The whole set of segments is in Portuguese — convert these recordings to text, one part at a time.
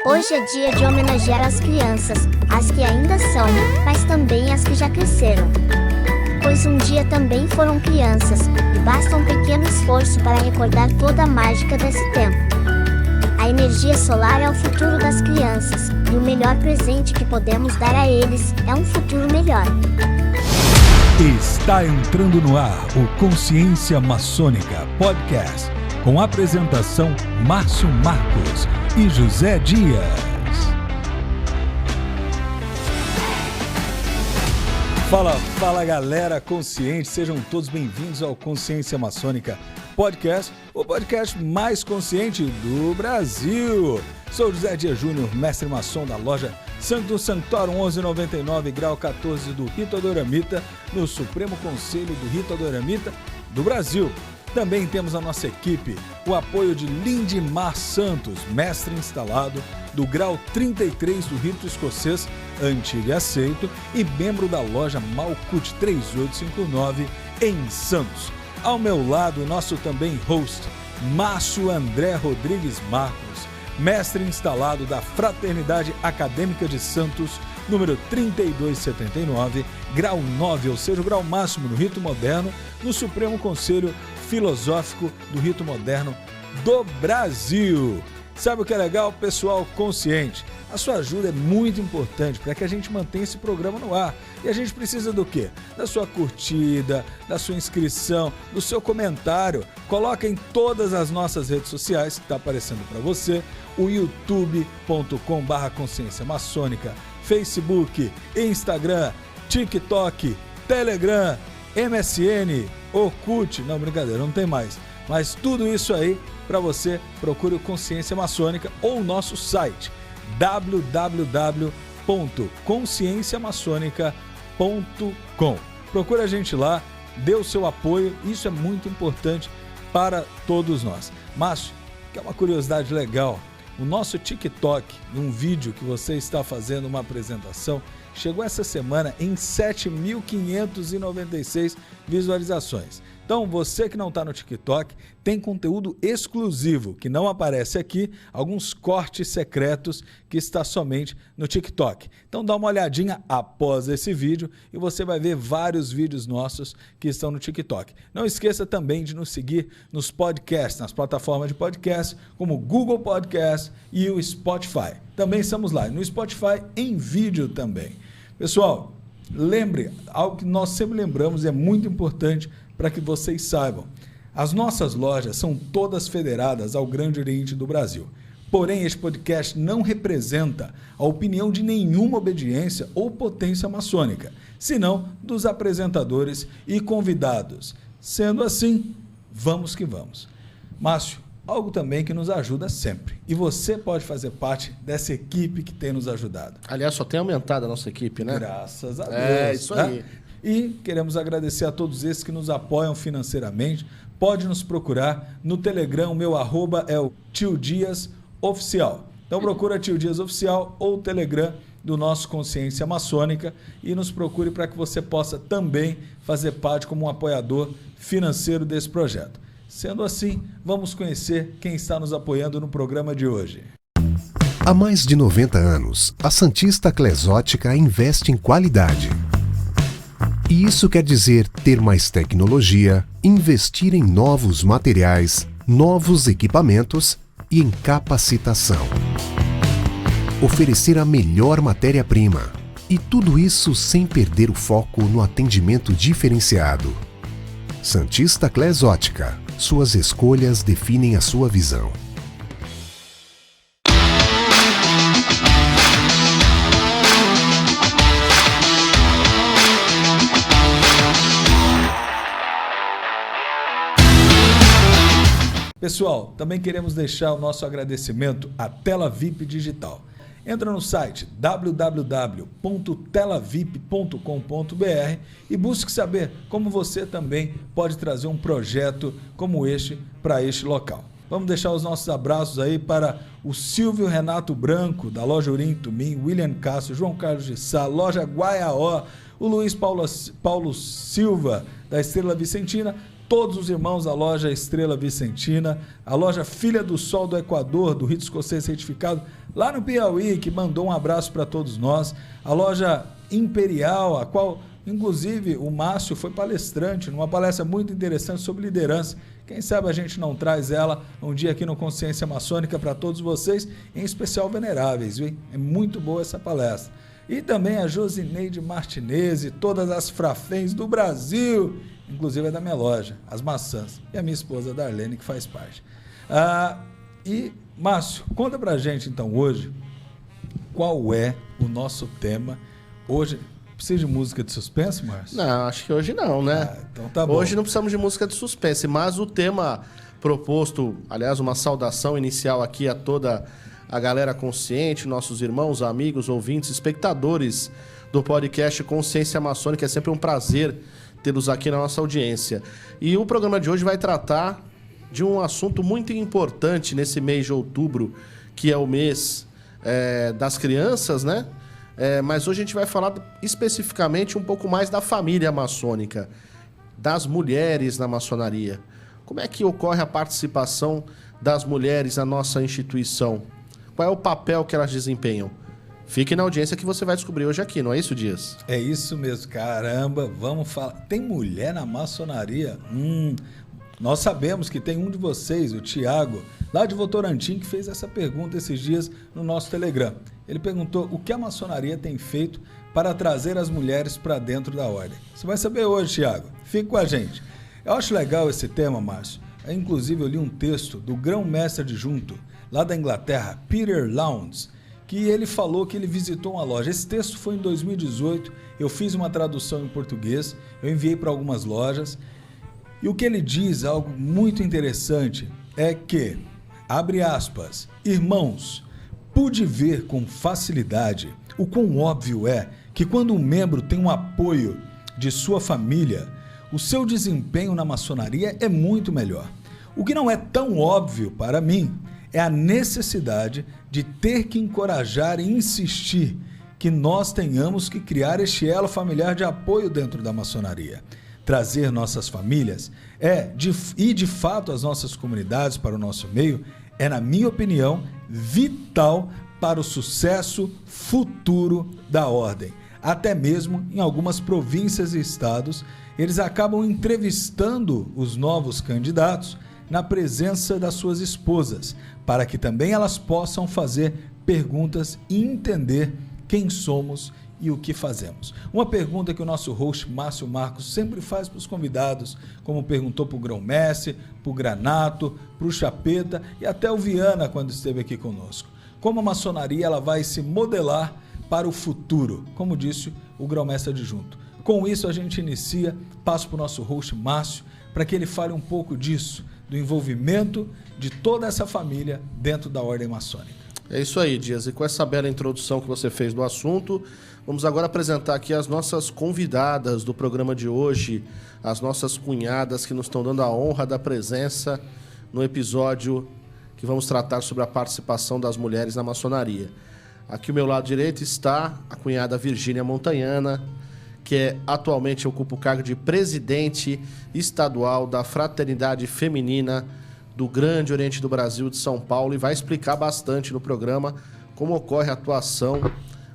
Hoje é dia de homenagear as crianças, as que ainda são, mas também as que já cresceram. Pois um dia também foram crianças, e basta um pequeno esforço para recordar toda a mágica desse tempo. A energia solar é o futuro das crianças, e o melhor presente que podemos dar a eles é um futuro melhor. Está entrando no ar o Consciência Maçônica Podcast, com a apresentação Márcio Marcos e José Dias. Fala galera consciente, sejam todos bem-vindos ao Consciência Maçônica Podcast, o podcast mais consciente do Brasil. Sou José Dias Júnior, mestre maçom da loja Sanctum Sanctorum 1199, grau 14 do Rito Adoramita, no Supremo Conselho do Rito Adoramita do Brasil. Também temos a nossa equipe, o apoio de Lindimar Santos, mestre instalado do grau 33 do Rito Escocês, antigo e aceito, e membro da loja Malkuth 3859 em Santos. Ao meu lado, o nosso também host, Márcio André Rodrigues Marcos, mestre instalado da Fraternidade Acadêmica de Santos, número 3279, grau 9, ou seja, o grau máximo no Rito Moderno, no Supremo Conselho Filosófico do Rito Moderno do Brasil. Sabe o que é legal, pessoal consciente? A sua ajuda é muito importante para que a gente mantenha esse programa no ar. E a gente precisa do quê? Da sua curtida, da sua inscrição, do seu comentário. Coloca em todas as nossas redes sociais, que está aparecendo para você, o youtube.com/consciência maçônica, Facebook, Instagram, TikTok, Telegram, MSN, Orkut, não, brincadeira, não tem mais. Mas tudo isso aí, para você, procure o Consciência Maçônica ou o nosso site, www.conscienciamaçonica.com. Procure a gente lá, dê o seu apoio, isso é muito importante para todos nós. Márcio, que é uma curiosidade legal, o nosso TikTok, um vídeo que você está fazendo uma apresentação, chegou essa semana em 7.596 visualizações. Então, você que não está no TikTok, tem conteúdo exclusivo que não aparece aqui, alguns cortes secretos que está somente no TikTok. Então, dá uma olhadinha após esse vídeo e você vai ver vários vídeos nossos que estão no TikTok. Não esqueça também de nos seguir nos podcasts, nas plataformas de podcast, como o Google Podcast e o Spotify. Também estamos lá no Spotify em vídeo também. Pessoal, lembre, algo que nós sempre lembramos e é muito importante para que vocês saibam. As nossas lojas são todas federadas ao Grande Oriente do Brasil. Porém, este podcast não representa a opinião de nenhuma obediência ou potência maçônica, senão dos apresentadores e convidados. Sendo assim, vamos que vamos. Márcio, algo também que nos ajuda sempre. E você pode fazer parte dessa equipe que tem nos ajudado. Aliás, só tem aumentado a nossa equipe, né? Graças a Deus. É, isso aí. Né? E queremos agradecer a todos esses que nos apoiam financeiramente. Pode nos procurar no Telegram, o meu arroba é o Tio Dias Oficial. Então procura Tio Dias Oficial ou o Telegram do nosso Consciência Maçônica e nos procure para que você possa também fazer parte como um apoiador financeiro desse projeto. Sendo assim, vamos conhecer quem está nos apoiando no programa de hoje. Há mais de 90 anos, a Santista Clesótica investe em qualidade. E isso quer dizer ter mais tecnologia, investir em novos materiais, novos equipamentos e em capacitação. Oferecer a melhor matéria-prima. E tudo isso sem perder o foco no atendimento diferenciado. Santista Clesótica. Suas escolhas definem a sua visão. Pessoal, também queremos deixar o nosso agradecimento à Tela VIP Digital. Entra no site www.telavip.com.br e busque saber como você também pode trazer um projeto como este para este local. Vamos deixar os nossos abraços aí para o Silvio Renato Branco, da Loja Urim Tumim, William Castro, João Carlos de Sá, Loja Guaiaó, o Luiz Paulo Silva, da Estrela Vicentina, todos os irmãos da loja Estrela Vicentina, a loja Filha do Sol do Equador, do Rito Escocês Certificado, lá no Piauí, que mandou um abraço para todos nós, a loja Imperial, a qual, inclusive, o Márcio foi palestrante, numa palestra muito interessante sobre liderança. Quem sabe a gente não traz ela um dia aqui no Consciência Maçônica para todos vocês, em especial veneráveis, viu? É muito boa essa palestra. E também a Josineide Martinez e todas as frafens do Brasil, inclusive a da minha loja, as maçãs, e a minha esposa Darlene, que faz parte. E, Márcio, conta pra gente então hoje qual é o nosso tema. Hoje, precisa de música de suspense, Márcio? Não, acho que hoje não, né? Então tá bom. Hoje não precisamos de música de suspense, mas o tema proposto, aliás, uma saudação inicial aqui a toda a galera consciente, nossos irmãos, amigos, ouvintes, espectadores do podcast Consciência Maçônica. É sempre um prazer tê-los aqui na nossa audiência. E o programa de hoje vai tratar de um assunto muito importante nesse mês de outubro, que é o mês das crianças, né? Mas hoje a gente vai falar especificamente um pouco mais da família maçônica, das mulheres na maçonaria. Como é que ocorre a participação das mulheres na nossa instituição? Qual é o papel que elas desempenham? Fique na audiência que você vai descobrir hoje aqui, não é isso, Dias? É isso mesmo, caramba, vamos falar. Tem mulher na maçonaria? Nós sabemos que tem um de vocês, o Tiago, lá de Votorantim, que fez essa pergunta esses dias no nosso Telegram. Ele perguntou o que a maçonaria tem feito para trazer as mulheres para dentro da ordem. Você vai saber hoje, Tiago. Fique com a gente. Eu acho legal esse tema, Márcio. Inclusive, eu li um texto do grão-mestre adjunto, lá da Inglaterra, Peter Lowndes, que ele falou que ele visitou uma loja. Esse texto foi em 2018, eu fiz uma tradução em português, eu enviei para algumas lojas, e o que ele diz, algo muito interessante, é que, abre aspas, irmãos, pude ver com facilidade o quão óbvio é que quando um membro tem um apoio de sua família, o seu desempenho na maçonaria é muito melhor. O que não é tão óbvio para mim é a necessidade de ter que encorajar e insistir que nós tenhamos que criar este elo familiar de apoio dentro da maçonaria. Trazer nossas famílias e de fato as nossas comunidades para o nosso meio é, na minha opinião, vital para o sucesso futuro da ordem. Até mesmo em algumas províncias e estados, eles acabam entrevistando os novos candidatos na presença das suas esposas, para que também elas possam fazer perguntas e entender quem somos e o que fazemos. Uma pergunta que o nosso host Márcio Marcos sempre faz para os convidados, como perguntou para o Grão-Mestre, para o Granato, para o Chapeta e até o Viana quando esteve aqui conosco. Como a maçonaria ela vai se modelar para o futuro, como disse o Grão-Mestre adjunto. Com isso a gente inicia, passo para o nosso host Márcio, para que ele fale um pouco disso, do envolvimento de toda essa família dentro da ordem maçônica. É isso aí, Dias. E com essa bela introdução que você fez do assunto, vamos agora apresentar aqui as nossas convidadas do programa de hoje, as nossas cunhadas que nos estão dando a honra da presença no episódio que vamos tratar sobre a participação das mulheres na maçonaria. Aqui ao meu lado direito está a cunhada Virgínia Montanhana, que atualmente ocupa o cargo de presidente estadual da Fraternidade Feminina do Grande Oriente do Brasil de São Paulo, e vai explicar bastante no programa como ocorre a atuação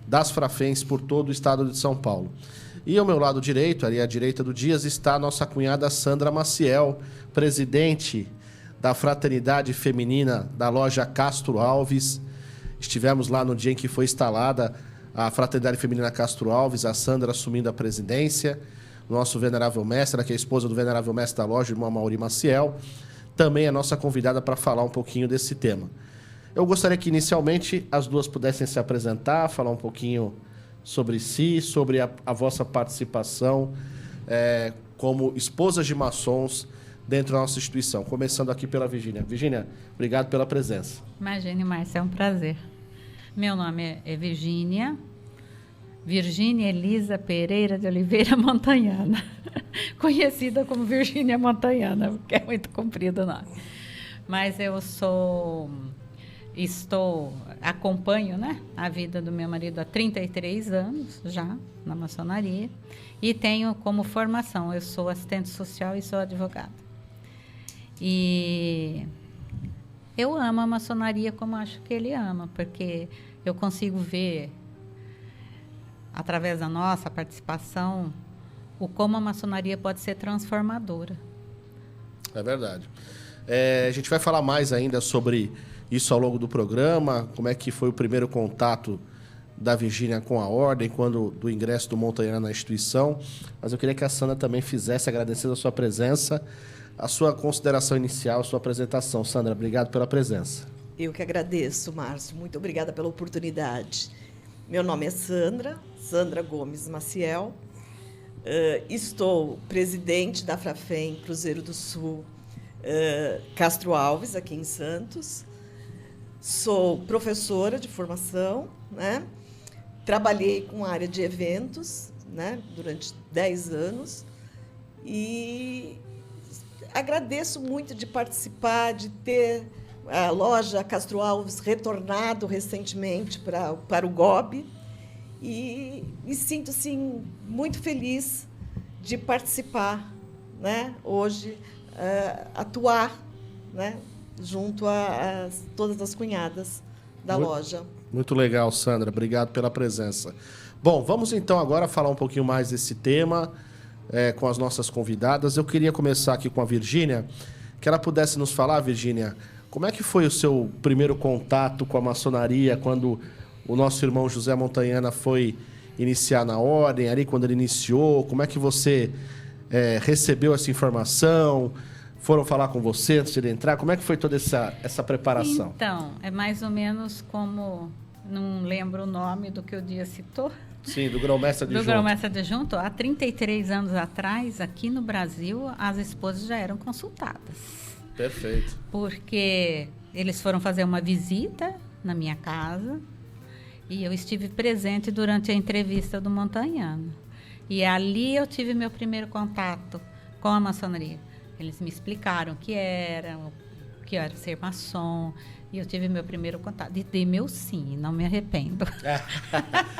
das frafens por todo o estado de São Paulo. E ao meu lado direito, ali à direita do Dias, está a nossa cunhada Sandra Maciel, presidente da Fraternidade Feminina da loja Castro Alves. Estivemos lá no dia em que foi instalada a Fraternidade Feminina Castro Alves, a Sandra assumindo a presidência, o nosso venerável mestre, que é a esposa do venerável mestre da loja, o irmão Mauri Maciel, também é nossa convidada para falar um pouquinho desse tema. Eu gostaria que inicialmente as duas pudessem se apresentar, falar um pouquinho sobre si, sobre a vossa participação como esposas de maçons dentro da nossa instituição. Começando aqui pela Virgínia. Virgínia, obrigado pela presença. Imagine, Márcio, é um prazer. Meu nome é Virgínia Elisa Pereira de Oliveira Montanhana, conhecida como Virgínia Montanhana, porque é muito comprido o nome. Mas eu acompanho, né, a vida do meu marido há 33 anos já na maçonaria, e tenho como formação, eu sou assistente social e sou advogada. E eu amo a maçonaria como acho que ele ama, porque eu consigo ver, através da nossa participação, o como a maçonaria pode ser transformadora. É verdade. A gente vai falar mais ainda sobre isso ao longo do programa, como é que foi o primeiro contato da Virgínia com a Ordem, quando do ingresso do Montanhana na instituição. Mas eu queria que a Sandra também fizesse, agradecendo a sua presença, a sua consideração inicial, a sua apresentação. Sandra, obrigado pela presença. Eu que agradeço, Márcio. Muito obrigada pela oportunidade. Meu nome é Sandra Gomes Maciel. Estou presidente da Frafem Cruzeiro do Sul, Castro Alves, aqui em Santos. Sou professora de formação, né? Trabalhei com a área de eventos, né, durante 10 anos e agradeço muito de participar, de ter a loja Castro Alves retornado recentemente para o GOB e me sinto assim, muito feliz de participar, né, hoje, atuar, né, junto a todas as cunhadas da loja. Muito legal, Sandra. Obrigado pela presença. Bom, vamos então agora falar um pouquinho mais desse tema com as nossas convidadas. Eu queria começar aqui com a Virgínia, que ela pudesse nos falar, Virgínia, como é que foi o seu primeiro contato com a maçonaria quando o nosso irmão José Montanhana foi iniciar na Ordem, ali quando ele iniciou, como é que você recebeu essa informação? Foram falar com você antes de ele entrar? Como é que foi toda essa preparação? Então, é mais ou menos como, não lembro o nome do que o Dia citou. Sim, do grão-mestre adjunto. Do grão-mestre adjunto. Há 33 anos atrás, aqui no Brasil, as esposas já eram consultadas. Perfeito. Porque eles foram fazer uma visita na minha casa e eu estive presente durante a entrevista do Montanhana. E ali eu tive meu primeiro contato com a maçonaria. Eles me explicaram o que era ser maçom. E eu tive meu primeiro contato. E dei meu sim, não me arrependo.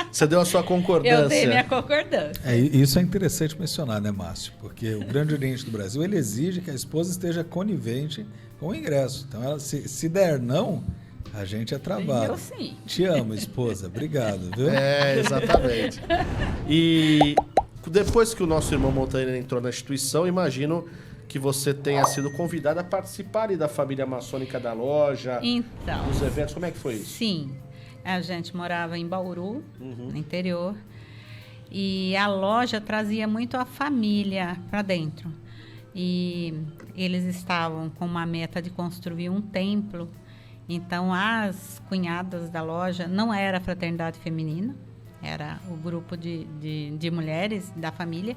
Você deu a sua concordância. Eu dei minha concordância. Isso é interessante mencionar, né, Márcio? Porque o Grande Oriente do Brasil, ele exige que a esposa esteja conivente com o ingresso. Então, ela, se der não, a gente é travado. Eu sim. Te amo, esposa. Obrigado, viu? Exatamente. E depois que o nosso irmão Montanhana entrou na instituição, imagino que você tenha sido convidada a participar ali da família maçônica da loja, então, dos eventos. Como é que foi isso? Sim. A gente morava em Bauru, no interior, e a loja trazia muito a família para dentro. E eles estavam com uma meta de construir um templo. Então, as cunhadas da loja, não era a fraternidade feminina, era o grupo de mulheres da família,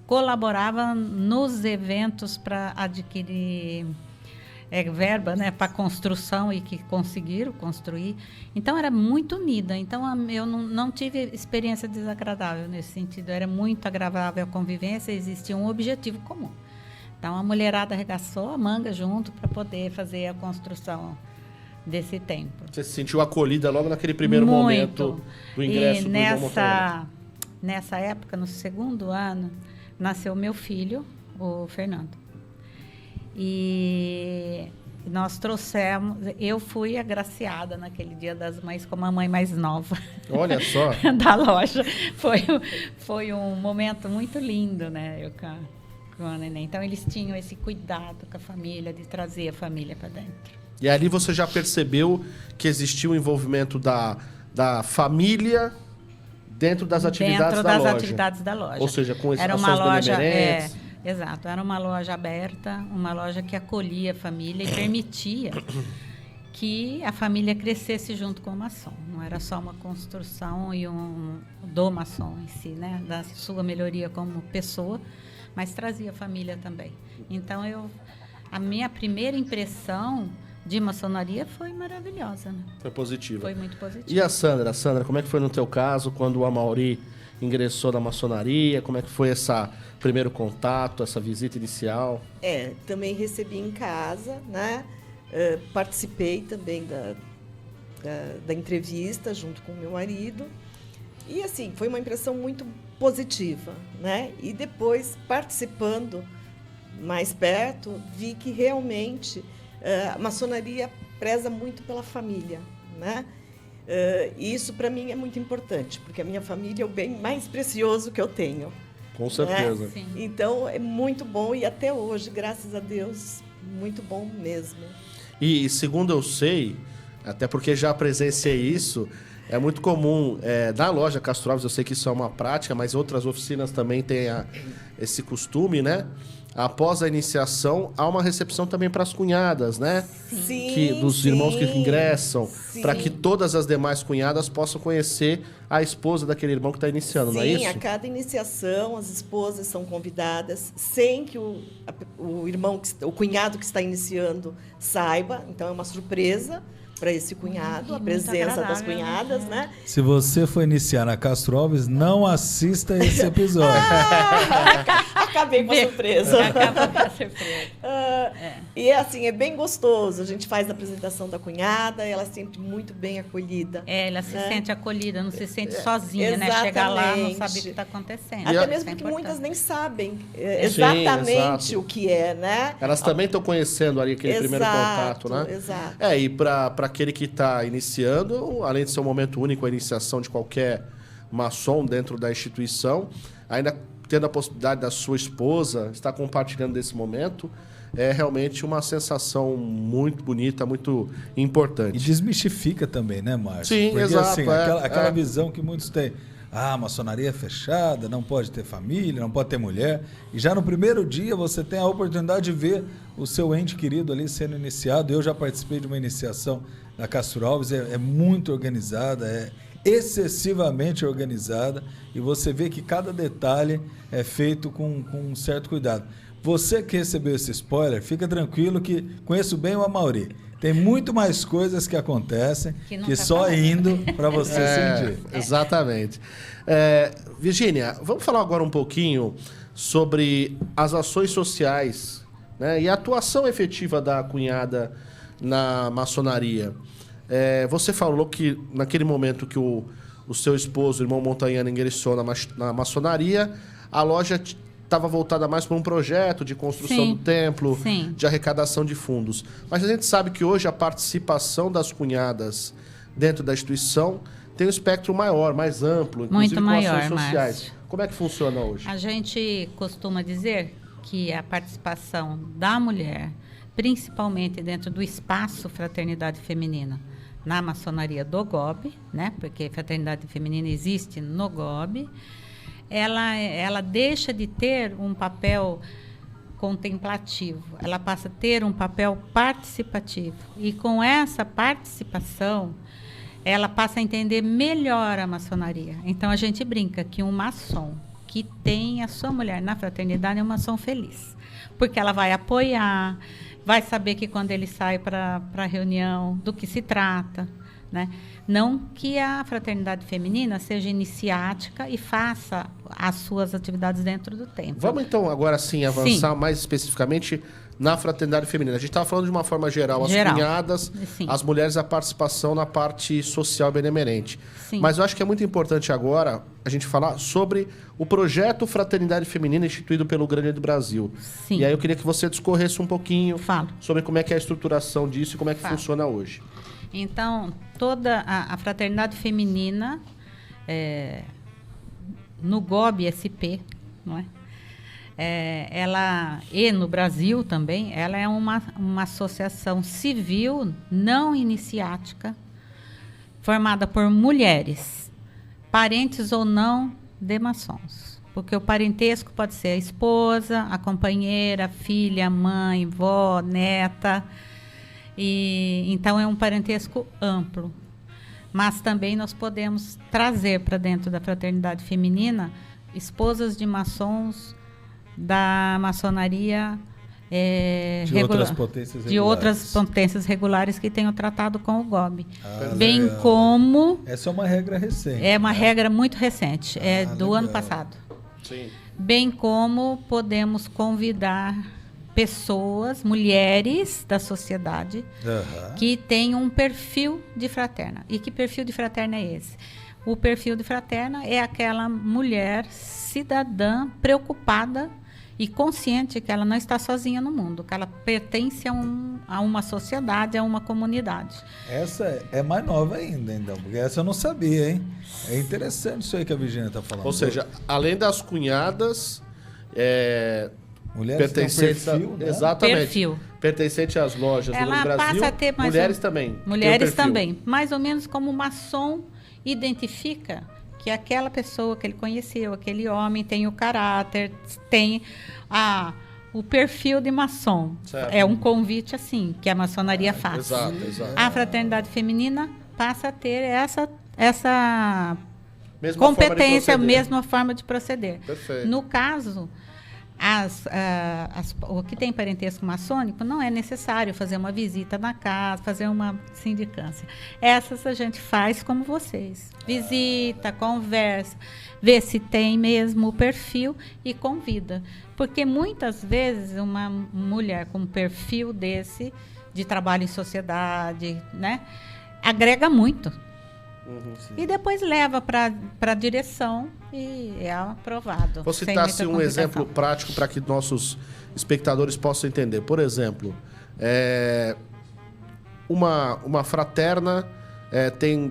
colaborava nos eventos para adquirir verba, né, para construção, e que conseguiram construir. Então, era muito unida. Então, eu não tive experiência desagradável nesse sentido. Era muito agradável a convivência, existia um objetivo comum. Então, a mulherada arregaçou a manga junto para poder fazer a construção desse templo. Você se sentiu acolhida logo naquele primeiro momento do ingresso do irmão Montanhana? Nessa época, no segundo ano, nasceu meu filho, o Fernando. E nós trouxemos... Eu fui agraciada naquele Dia das Mães como a mãe mais nova. Olha só! Da loja. Foi um momento muito lindo, né? Com a neném. Então, eles tinham esse cuidado com a família, de trazer a família para dentro. E ali você já percebeu que existia o envolvimento da família dentro das atividades da loja. Dentro das atividades da loja. Ou seja, com era uma loja, benemerentes. Exato, era uma loja aberta, uma loja que acolhia a família e permitia que a família crescesse junto com o maçom. Não era só uma construção do maçom em si, né? Da sua melhoria como pessoa, mas trazia a família também. Então, a minha primeira impressão de maçonaria foi maravilhosa, né? Foi positiva. Foi muito positiva. E a Sandra? Sandra, como é que foi no teu caso, quando o Amaury ingressou na maçonaria? Como é que foi esse primeiro contato, essa visita inicial? Também recebi em casa, né? Participei também da entrevista junto com o meu marido. E, assim, foi uma impressão muito positiva, né? E depois, participando, mais perto, vi que realmente a maçonaria preza muito pela família, né? E isso para mim é muito importante, porque a minha família é o bem mais precioso que eu tenho. Com certeza. Sim. Então é muito bom e até hoje, graças a Deus, muito bom mesmo. E segundo eu sei, até porque já presenciei isso, é muito comum, na loja Castro Alves, eu sei que isso é uma prática, mas outras oficinas também têm esse costume, né? Após a iniciação, há uma recepção também para as cunhadas, né? Sim, Dos irmãos que ingressam, sim. para que todas as demais cunhadas possam conhecer a esposa daquele irmão que está iniciando, não é isso? Sim, a cada iniciação as esposas são convidadas sem que o cunhado que está iniciando saiba, então é uma surpresa para esse cunhado, a presença das cunhadas, né? Se você for iniciar na Castro Alves, não assista esse episódio. Acabei com a surpresa. Acaba com a surpresa. E assim, é bem gostoso. A gente faz a apresentação da cunhada, ela é sempre muito bem acolhida. Ela se né? sente acolhida, não se sente sozinha, né? Chegar lá, não sabe o que está acontecendo. Até Isso mesmo é porque importante. muitas nem sabem exatamente exato. o que é, né? Elas também estão conhecendo ali aquele primeiro contato, né? Exato. E para aquele que está iniciando, além de ser um momento único a iniciação de qualquer maçom dentro da instituição, ainda tendo a possibilidade da sua esposa estar compartilhando desse momento, é realmente uma sensação muito bonita, muito importante. E desmistifica também, né, Márcio? Sim, porque, exato, assim, aquela visão que muitos têm. A maçonaria é fechada, não pode ter família, não pode ter mulher. E já no primeiro dia você tem a oportunidade de ver o seu ente querido ali sendo iniciado. Eu já participei de uma iniciação na Castro Alves, é muito organizada, é excessivamente organizada, e você vê que cada detalhe é feito com um certo cuidado. Você que recebeu esse spoiler, fica tranquilo que conheço bem o Amaury. Tem muito mais coisas que acontecem que só indo para você sentir. Exatamente. Virgínia, vamos falar agora um pouquinho sobre as ações sociais, né, e a atuação efetiva da cunhada na maçonaria. Você falou que naquele momento que o seu esposo, o irmão Montanhano, ingressou na maçonaria, a loja estava voltada mais para um projeto de construção do templo, de arrecadação de fundos. Mas a gente sabe que hoje a participação das cunhadas dentro da instituição tem um espectro maior, mais amplo, inclusive muito maior, com ações sociais. Márcio. Como é que funciona hoje? A gente costuma dizer que a participação da mulher, principalmente dentro do espaço Fraternidade Feminina, na maçonaria do GOB, né? Porque Fraternidade Feminina existe no GOB, ela deixa de ter um papel contemplativo, ela passa a ter um papel participativo. E com essa participação, ela passa a entender melhor a maçonaria. Então, a gente brinca que um maçom que tem a sua mulher na fraternidade é um maçom feliz, porque ela vai apoiar, vai saber que quando ele sai para a reunião, do que se trata, né? Não que a fraternidade feminina seja iniciática e faça as suas atividades dentro do templo. Vamos então agora sim avançar mais especificamente na fraternidade feminina. A gente estava falando de uma forma geral, as cunhadas, as mulheres, a participação na parte social e benemerente. Sim. Mas eu acho que é muito importante agora a gente falar sobre o projeto Fraternidade Feminina instituído pelo Grande do Brasil. Sim. E aí eu queria que você discorresse um pouquinho sobre como é que é a estruturação disso e como é que funciona hoje. Então, toda a fraternidade feminina, no GOB SP, não é? E no Brasil também, ela é uma associação civil não iniciática, formada por mulheres, parentes ou não de maçons. Porque o parentesco pode ser a esposa, a companheira, a filha, a mãe, vó, neta. Então, é um parentesco amplo. Mas também nós podemos trazer para dentro da fraternidade feminina esposas de maçons da maçonaria de outras potências regulares que tenham tratado com o GOB. Bem como... Essa é uma regra recente. É uma regra muito recente, do ano passado. Sim. Bem como podemos convidar pessoas, mulheres da sociedade, que têm um perfil de fraterna. E que perfil de fraterna é esse? O perfil de fraterna é aquela mulher cidadã preocupada e consciente que ela não está sozinha no mundo, que ela pertence a uma sociedade, a uma comunidade. Essa é mais nova ainda, então, porque essa eu não sabia, hein? É interessante isso aí que a Virgínia está falando. Ou seja, além das cunhadas, mulheres pertencentes têm um perfil, né? Exatamente. Perfil. Pertencente às lojas Ela do Brasil. passa a ter mais mulheres também. Mulheres tem um perfil. também. Mais ou menos como o maçom identifica que aquela pessoa que ele conheceu, aquele homem tem o caráter, tem o perfil de maçom. Certo. É um convite assim que a maçonaria faz. Exato. A fraternidade feminina passa a ter essa Mesma competência, forma de proceder. mesma forma de proceder. Perfeito. No caso, o que tem parentesco maçônico, não é necessário fazer uma visita na casa, fazer uma sindicância. Essas a gente faz como vocês. Visita, conversa, vê se tem mesmo o perfil e convida. Porque muitas vezes uma mulher com um perfil desse, de trabalho em sociedade, né, agrega muito. E depois leva para a direção e é aprovado. Vou citar assim, um exemplo prático para que nossos espectadores possam entender. Por exemplo, uma fraterna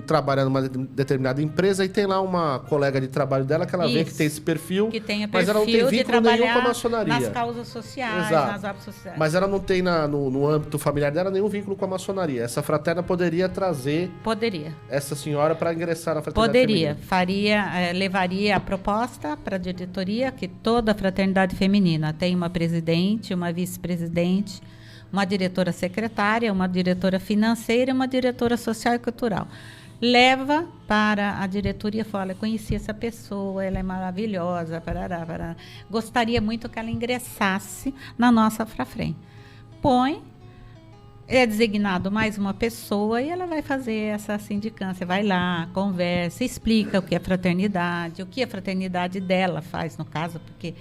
trabalha numa determinada empresa e tem lá uma colega de trabalho dela que ela vê que tem esse perfil, que tem mas ela não tem vínculo nenhum com a maçonaria. Nas causas sociais, Exato. nas obras sociais. Mas ela não tem no âmbito familiar dela nenhum vínculo com a maçonaria. Essa fraterna poderia trazer essa senhora para ingressar na fraternidade feminina. Levaria a proposta para a diretoria, que toda a fraternidade feminina tem uma presidente, uma vice-presidente, uma diretora secretária, uma diretora financeira e uma diretora social e cultural. Leva para a diretoria e fala, conheci essa pessoa, ela é maravilhosa, parará. Gostaria muito que ela ingressasse na nossa Frafrem. É designado mais uma pessoa e ela vai fazer essa sindicância, vai lá, conversa, explica o que é fraternidade, o que a fraternidade dela faz, no caso, porque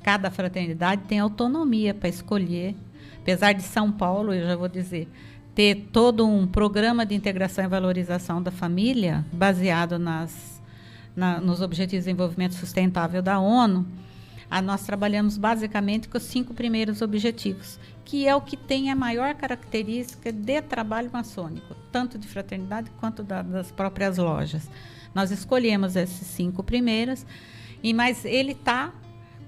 cada fraternidade tem autonomia para escolher. Apesar de São Paulo, eu já vou dizer, ter todo um programa de integração e valorização da família, baseado nos Objetivos de Desenvolvimento Sustentável da ONU, nós trabalhamos basicamente com os 5 primeiros objetivos, que é o que tem a maior característica de trabalho maçônico, tanto de fraternidade quanto das próprias lojas. Nós escolhemos esses 5 primeiros, mas ele está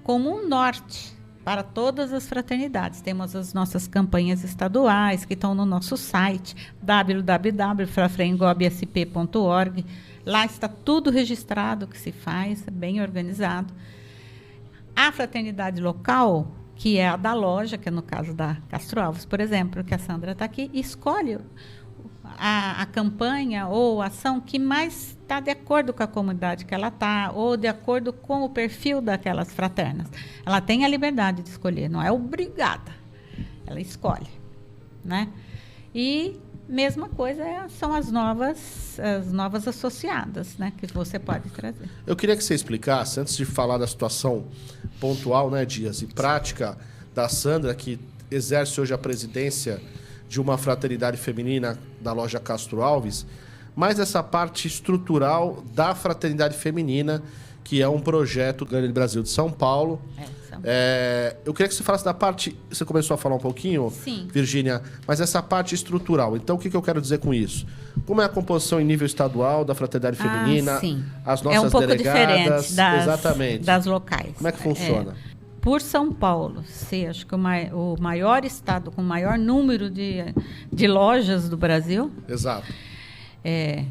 como um norte para todas as fraternidades. Temos as nossas campanhas estaduais, que estão no nosso site, www.frafremgobsp.org. Lá está tudo registrado que se faz, bem organizado. A fraternidade local, que é a da loja, que é no caso da Castro Alves, por exemplo, que a Sandra está aqui, escolhe a campanha ou a ação que mais está de acordo com a comunidade que ela está, ou de acordo com o perfil daquelas fraternas. Ela tem a liberdade de escolher, não é obrigada. Ela escolhe, né? E mesma coisa são as novas associadas, né, que você pode trazer. Eu queria que você explicasse, antes de falar da situação pontual, né, Dias, e prática da Sandra, que exerce hoje a presidência de uma fraternidade feminina da loja Castro Alves, mas essa parte estrutural da fraternidade feminina, que é um projeto do Grande Brasil de São Paulo. Eu queria que você falasse da parte... Você começou a falar um pouquinho, sim, Virgínia, mas essa parte estrutural. Então, o que eu quero dizer com isso? Como é a composição em nível estadual da fraternidade feminina? Sim. As nossas é um pouco delegadas, diferente exatamente, das locais. Como é que funciona? Por São Paulo ser, acho que o maior estado com o maior número de lojas do Brasil. Exato.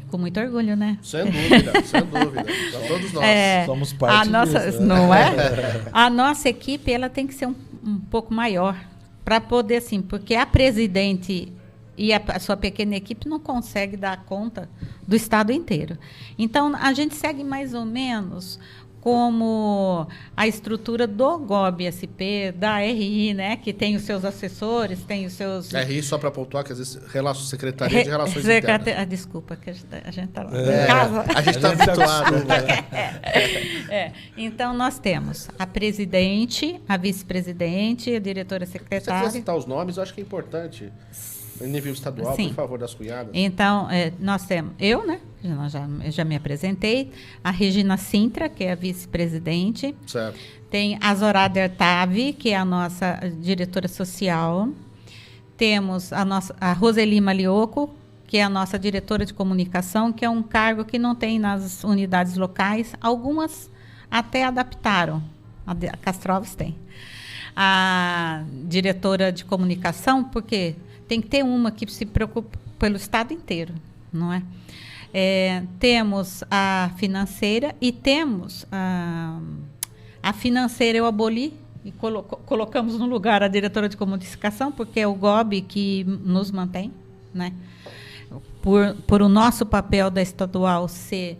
Com muito orgulho, né? Sem dúvida, sem dúvida. Para todos nós. Somos parte disso, né? Não é? A nossa equipe ela tem que ser um pouco maior para poder, assim, porque a presidente e a sua pequena equipe não consegue dar conta do estado inteiro. Então, a gente segue mais ou menos como a estrutura do GOB-SP, da RI, né, que tem os seus assessores, tem os seus... RI, só para pontuar, que às vezes Secretaria de Relações Internas. Desculpa, que a gente está em casa. A gente está habituado. Então, nós temos a presidente, a vice-presidente, a diretora secretária. Você quer citar os nomes? Eu acho que é importante. Em nível estadual, Sim. por favor, das cunhadas. Então, nós temos eu, né? Eu já me apresentei. A Regina Sintra, que é a vice-presidente. Certo. Tem a Zorada Ertavi, que é a nossa diretora social. Temos a Roseli Malioco, que é a nossa diretora de comunicação, que é um cargo que não tem nas unidades locais. Algumas até adaptaram. A Castro Alves tem. A diretora de comunicação, porque tem que ter uma que se preocupe pelo estado inteiro, não é? Temos a financeira e temos a financeira eu aboli e colocamos no lugar a diretora de comunicação, porque é o GOB que nos mantém, né? Por o nosso papel da estadual ser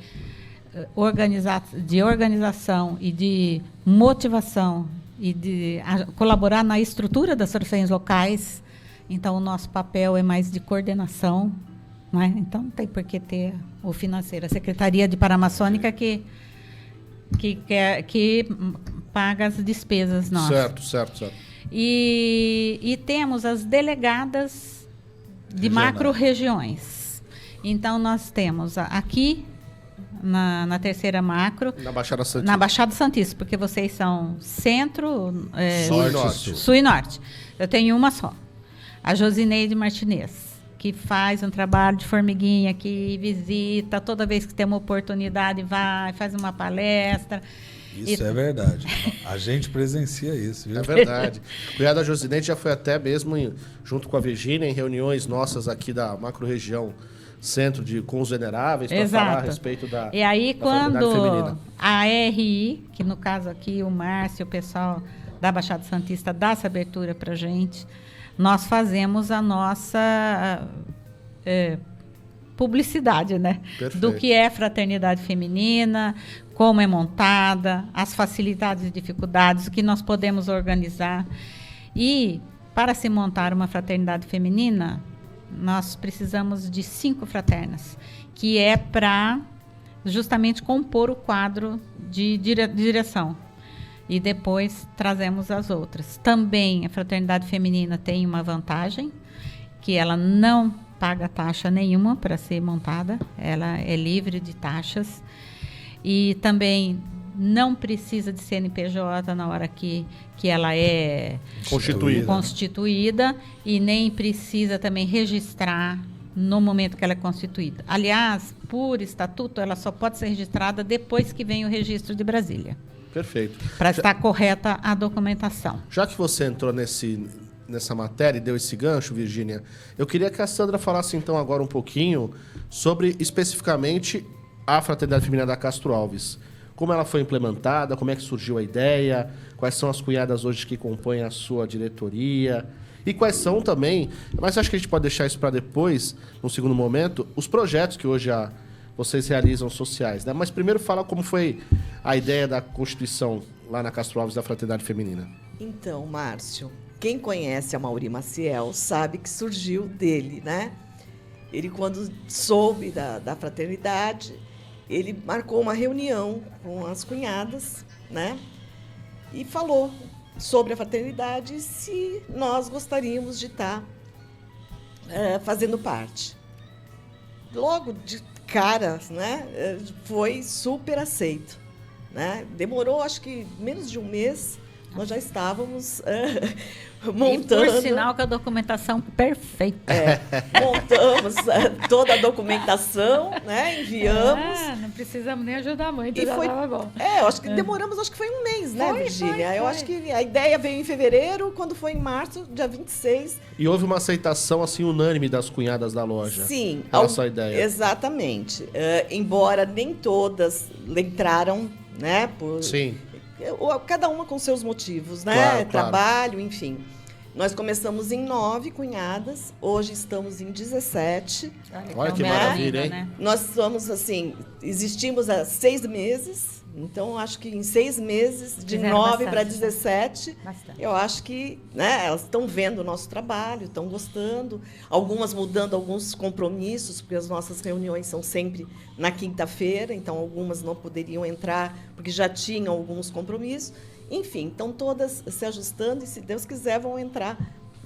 de organização e de motivação e de colaborar na estrutura das associações locais. Então, o nosso papel é mais de coordenação, não é? Então, não tem por que ter o financeiro. A Secretaria de Paramaçônica que paga as despesas nossas. Certo. E temos as delegadas de macro-regiões. Então, nós temos aqui, na terceira macro... Na Baixada Santista. Na Baixada Santista, porque vocês são centro... Sul e Norte. Sul e Norte. Eu tenho uma só. A Josineide Martinez, que faz um trabalho de formiguinha, que visita, toda vez que tem uma oportunidade, vai, faz uma palestra. Isso é verdade. A gente presencia isso, viu? É verdade. O cunhado da Josineide já foi até mesmo, junto com a Virgínia, em reuniões nossas aqui da macro-região Centro com os Veneráveis, para falar a respeito da E aí, da quando feminina. a RI, que no caso aqui o Márcio, o pessoal da Baixada Santista dá essa abertura para a gente, nós fazemos a nossa publicidade, né? Perfeito. Do que é fraternidade feminina, como é montada, as facilidades e dificuldades, o que nós podemos organizar. E, para se montar uma fraternidade feminina, nós precisamos de 5 fraternas, que é para justamente compor o quadro de direção. E depois trazemos as outras. Também a fraternidade feminina tem uma vantagem, que ela não paga taxa nenhuma para ser montada, ela é livre de taxas. E também não precisa de CNPJ na hora que ela é constituída e nem precisa também registrar no momento que ela é constituída. Aliás, por estatuto, ela só pode ser registrada depois que vem o registro de Brasília. Perfeito. Para estar correta a documentação. Já que você entrou nessa matéria e deu esse gancho, Virgínia, eu queria que a Sandra falasse então agora um pouquinho sobre especificamente a Fraternidade Feminina da Castro Alves. Como ela foi implementada, como é que surgiu a ideia, quais são as cunhadas hoje que compõem a sua diretoria e quais são também, mas acho que a gente pode deixar isso para depois, num segundo momento, os projetos que hoje vocês realizam sociais, né? Mas primeiro fala como foi a ideia da constituição lá na Castro Alves da Fraternidade Feminina. Então, Márcio, quem conhece a Mauri Maciel sabe que surgiu dele, né? Ele, quando soube da fraternidade, ele marcou uma reunião com as cunhadas, né? E falou sobre a fraternidade, se nós gostaríamos de estar fazendo parte. Logo de cara, né? Foi super aceito, né? Demorou, acho que menos de um mês, nós já estávamos montando. E por sinal que a documentação perfeita. Montamos toda a documentação, né? Enviamos. Não precisamos nem ajudar muito. E foi, eu acho que demoramos, acho que foi um mês, né, Virgínia? Eu acho que a ideia veio em fevereiro, quando foi em março, dia 26. E houve uma aceitação assim unânime das cunhadas da loja. Sim. Essa ideia. Exatamente. Embora nem todas entraram, né? Sim. Cada uma com seus motivos, né? Claro. Trabalho, enfim. Nós começamos em 9 cunhadas, hoje estamos em 17. Olha que maravilha, hein? Né? Nós somos, assim, existimos há 6 meses, então acho que em 6 meses, de 9 para 17, bastante. Eu acho que, né, elas estão vendo o nosso trabalho, estão gostando, algumas mudando alguns compromissos, porque as nossas reuniões são sempre na quinta-feira, então algumas não poderiam entrar porque já tinham alguns compromissos. Enfim, estão todas se ajustando e, se Deus quiser, vão entrar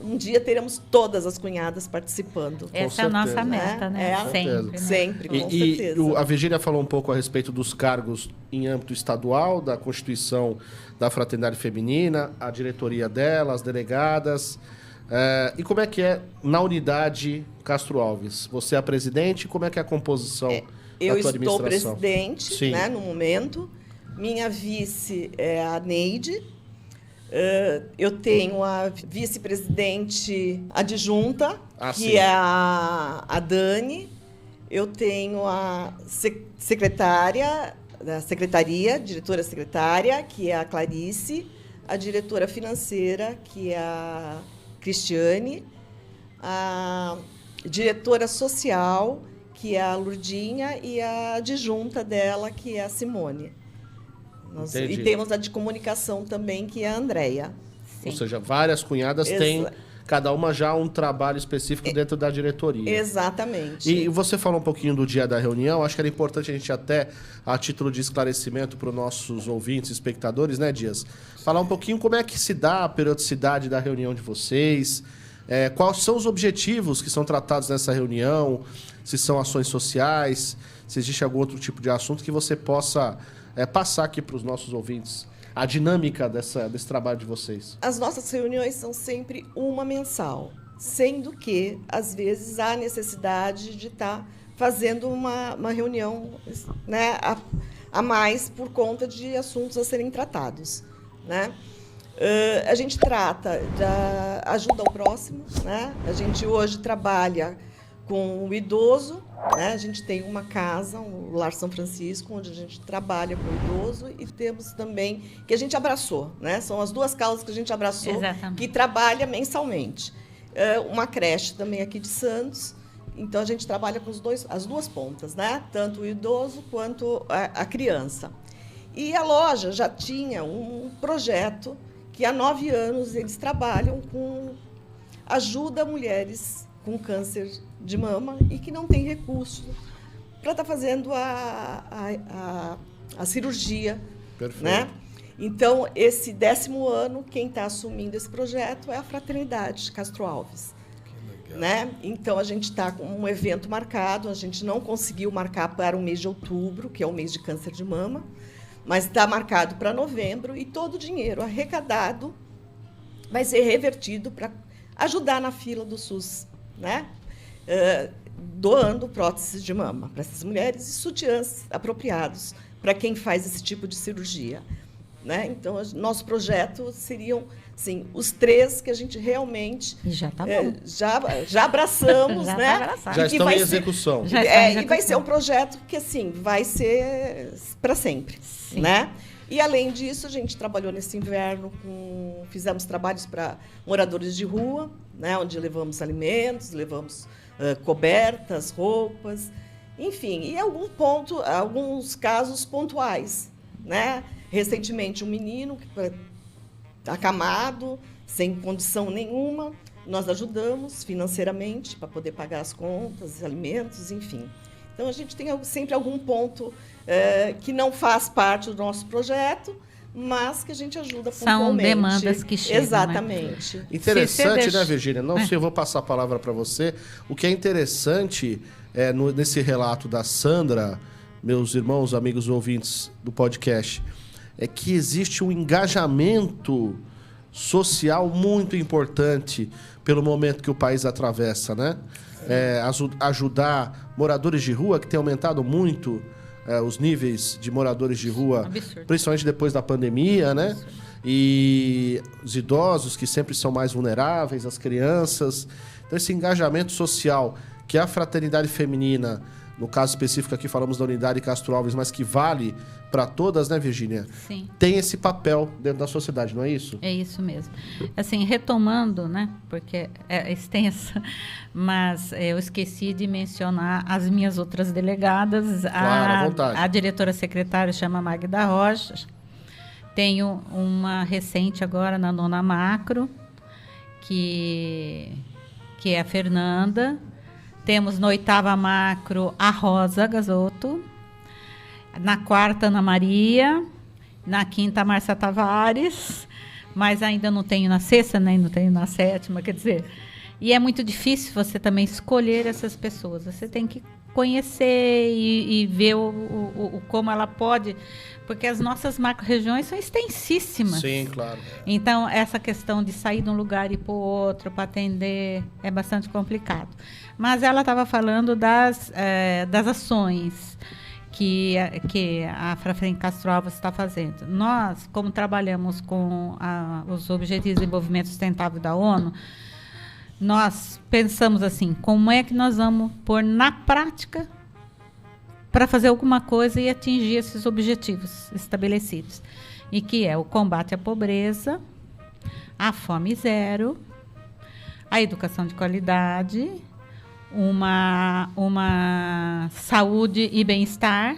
um dia teremos todas as cunhadas participando. Essa é a nossa meta, né? Sempre. Né? Sempre, com certeza. A Virgínia falou um pouco a respeito dos cargos em âmbito estadual, da constituição da Fraternidade Feminina, a diretoria dela, as delegadas. E como é que é na unidade Castro Alves? Você é a presidente? Como é que é a composição da tua administração? Eu estou presidente, né, no momento. Minha vice é a Neide. Eu tenho a vice-presidente adjunta, que é a Dani. Eu tenho a secretária da secretaria, diretora secretária, que é a Clarice. A diretora financeira, que é a Cristiane. A diretora social, que é a Lurdinha. E a adjunta dela, que é a Simone. E temos a de comunicação também, que é a Andréia. Ou seja, várias cunhadas têm, cada uma já um trabalho específico dentro da diretoria. Exatamente. E você falou um pouquinho do dia da reunião, acho que era importante a gente até, a título de esclarecimento para os nossos ouvintes, espectadores, né, Dias? Falar um pouquinho como é que se dá a periodicidade da reunião de vocês, quais são os objetivos que são tratados nessa reunião, se são ações sociais, se existe algum outro tipo de assunto que você possa passar aqui para os nossos ouvintes a dinâmica desse trabalho de vocês. As nossas reuniões são sempre uma mensal, sendo que, às vezes, há necessidade de estar fazendo uma reunião, né, a mais por conta de assuntos a serem tratados, né? A gente trata da ajuda ao próximo, né? A gente hoje trabalha com o idoso, né? A gente tem uma casa, o Lar São Francisco, onde a gente trabalha com o idoso, e temos também, que a gente abraçou, né? São as duas causas que a gente abraçou, exatamente, que trabalha mensalmente. Uma creche também aqui de Santos, então a gente trabalha com as duas pontas, né? Tanto o idoso quanto a criança. E a loja já tinha um projeto que há 9 anos eles trabalham com ajuda a mulheres com câncer de mama e que não tem recurso para estar fazendo a cirurgia. Perfeito. Né? Então, esse 10º ano, quem está assumindo esse projeto é a Fraternidade Castro Alves. Que legal. Né? Então, a gente está com um evento marcado, a gente não conseguiu marcar para o mês de outubro, que é o mês de câncer de mama, mas está marcado para novembro, e todo o dinheiro arrecadado vai ser revertido para ajudar na fila do SUS, né? Doando próteses de mama para essas mulheres e sutiãs apropriados para quem faz esse tipo de cirurgia, né? Então, nosso projeto seriam, assim, os 3 que a gente realmente já tá bom. Já abraçamos, já né? Tá já estão em execução. E vai ser um projeto que, assim, vai ser para sempre, sim, né? E, além disso, a gente trabalhou nesse inverno, fizemos trabalhos para moradores de rua, né, onde levamos alimentos, levamos cobertas, roupas, enfim, e alguns casos pontuais, né? Recentemente, um menino acamado, sem condição nenhuma, nós ajudamos financeiramente para poder pagar as contas, alimentos, enfim. Então, a gente tem sempre algum ponto que não faz parte do nosso projeto, mas que a gente ajuda pontualmente. São demandas que chegam. Exatamente. Né? Interessante, né, Virgínia? Não sei, eu vou passar a palavra para você. O que é interessante nesse relato da Sandra, meus irmãos, amigos ouvintes do podcast, é que existe um engajamento social muito importante pelo momento que o país atravessa, né? Ajudar moradores de rua, que tem aumentado muito os níveis de moradores de rua, absurdo, principalmente depois da pandemia, né? Absurdo. E os idosos, que sempre são mais vulneráveis, as crianças. Então, esse engajamento social que a Fraternidade Feminina, no caso específico aqui falamos da unidade Castro Alves, mas que vale para todas, né, Virgínia? Sim. Tem esse papel dentro da sociedade, não é isso? É isso mesmo. Assim, retomando, né, porque é extensa, mas eu esqueci de mencionar as minhas outras delegadas. Claro, à vontade. A diretora secretária chama Magda Rocha. Tenho uma recente agora na 9ª Macro, que é a Fernanda. Temos na 8ª Macro a Rosa Gasotto, na 4ª Ana Maria, na 5ª Márcia Tavares, mas ainda não tenho na sexta, nem não tenho na sétima, quer dizer. E é muito difícil você também escolher essas pessoas. Você tem que conhecer e ver como ela pode, porque as nossas macro-regiões são extensíssimas. Sim, claro. Então, essa questão de sair de um lugar e ir para o outro para atender é bastante complicado. Mas ela estava falando das ações que a Frafrem Castro Alves está fazendo. Nós, como trabalhamos com os Objetivos de Desenvolvimento Sustentável da ONU, nós pensamos assim, como é que nós vamos pôr na prática para fazer alguma coisa e atingir esses objetivos estabelecidos. E que é o combate à pobreza, a fome zero, a educação de qualidade, uma saúde e bem-estar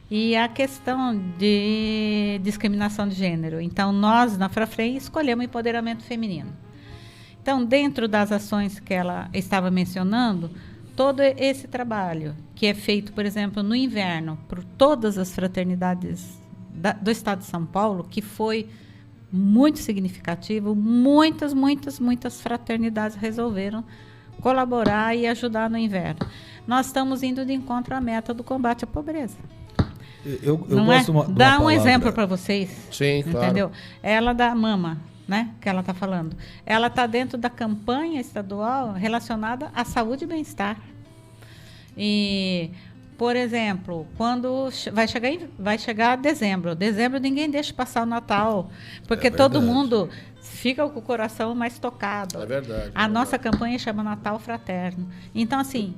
e a questão de discriminação de gênero. Então, nós, na Frafrem, escolhemos o empoderamento feminino. Então, dentro das ações que ela estava mencionando, todo esse trabalho que é feito, por exemplo, no inverno, por todas as fraternidades do Estado de São Paulo, que foi muito significativo, muitas fraternidades resolveram colaborar e ajudar no inverno. Nós estamos indo de encontro à meta do combate à pobreza. Eu gosto de uma Dá um palavra. Exemplo para vocês. Sim, claro. Entendeu? Ela da mama, né, que ela está falando. Ela está dentro da campanha estadual relacionada à saúde e bem-estar. E, por exemplo, quando vai chegar dezembro. Dezembro ninguém deixa passar o Natal, porque todo mundo fica com o coração mais tocado. É verdade. A nossa campanha chama Natal Fraterno. Então, assim,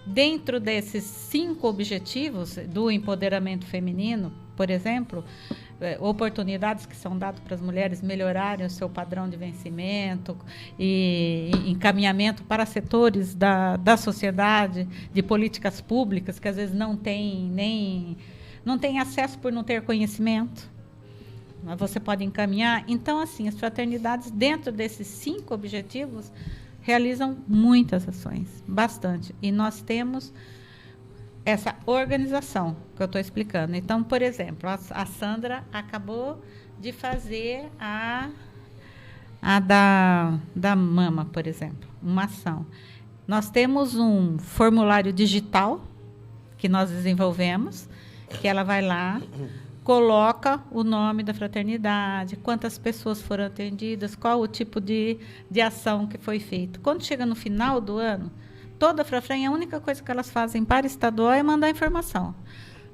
dentro desses 5 objetivos do empoderamento feminino, por exemplo, oportunidades que são dadas para as mulheres melhorarem o seu padrão de vencimento e encaminhamento para setores da sociedade, de políticas públicas que às vezes não tem acesso por não ter conhecimento. Mas você pode encaminhar. Então, assim, as fraternidades, dentro desses 5 objetivos, realizam muitas ações, bastante. E nós temos essa organização que eu estou explicando. Então, por exemplo, a Sandra acabou de fazer a da mama, por exemplo, uma ação. Nós temos um formulário digital que nós desenvolvemos, que ela vai lá, coloca o nome da fraternidade, quantas pessoas foram atendidas, qual o tipo de ação que foi feito. Quando chega no final do ano, toda a Frafrem, a única coisa que elas fazem para estadual é mandar informação.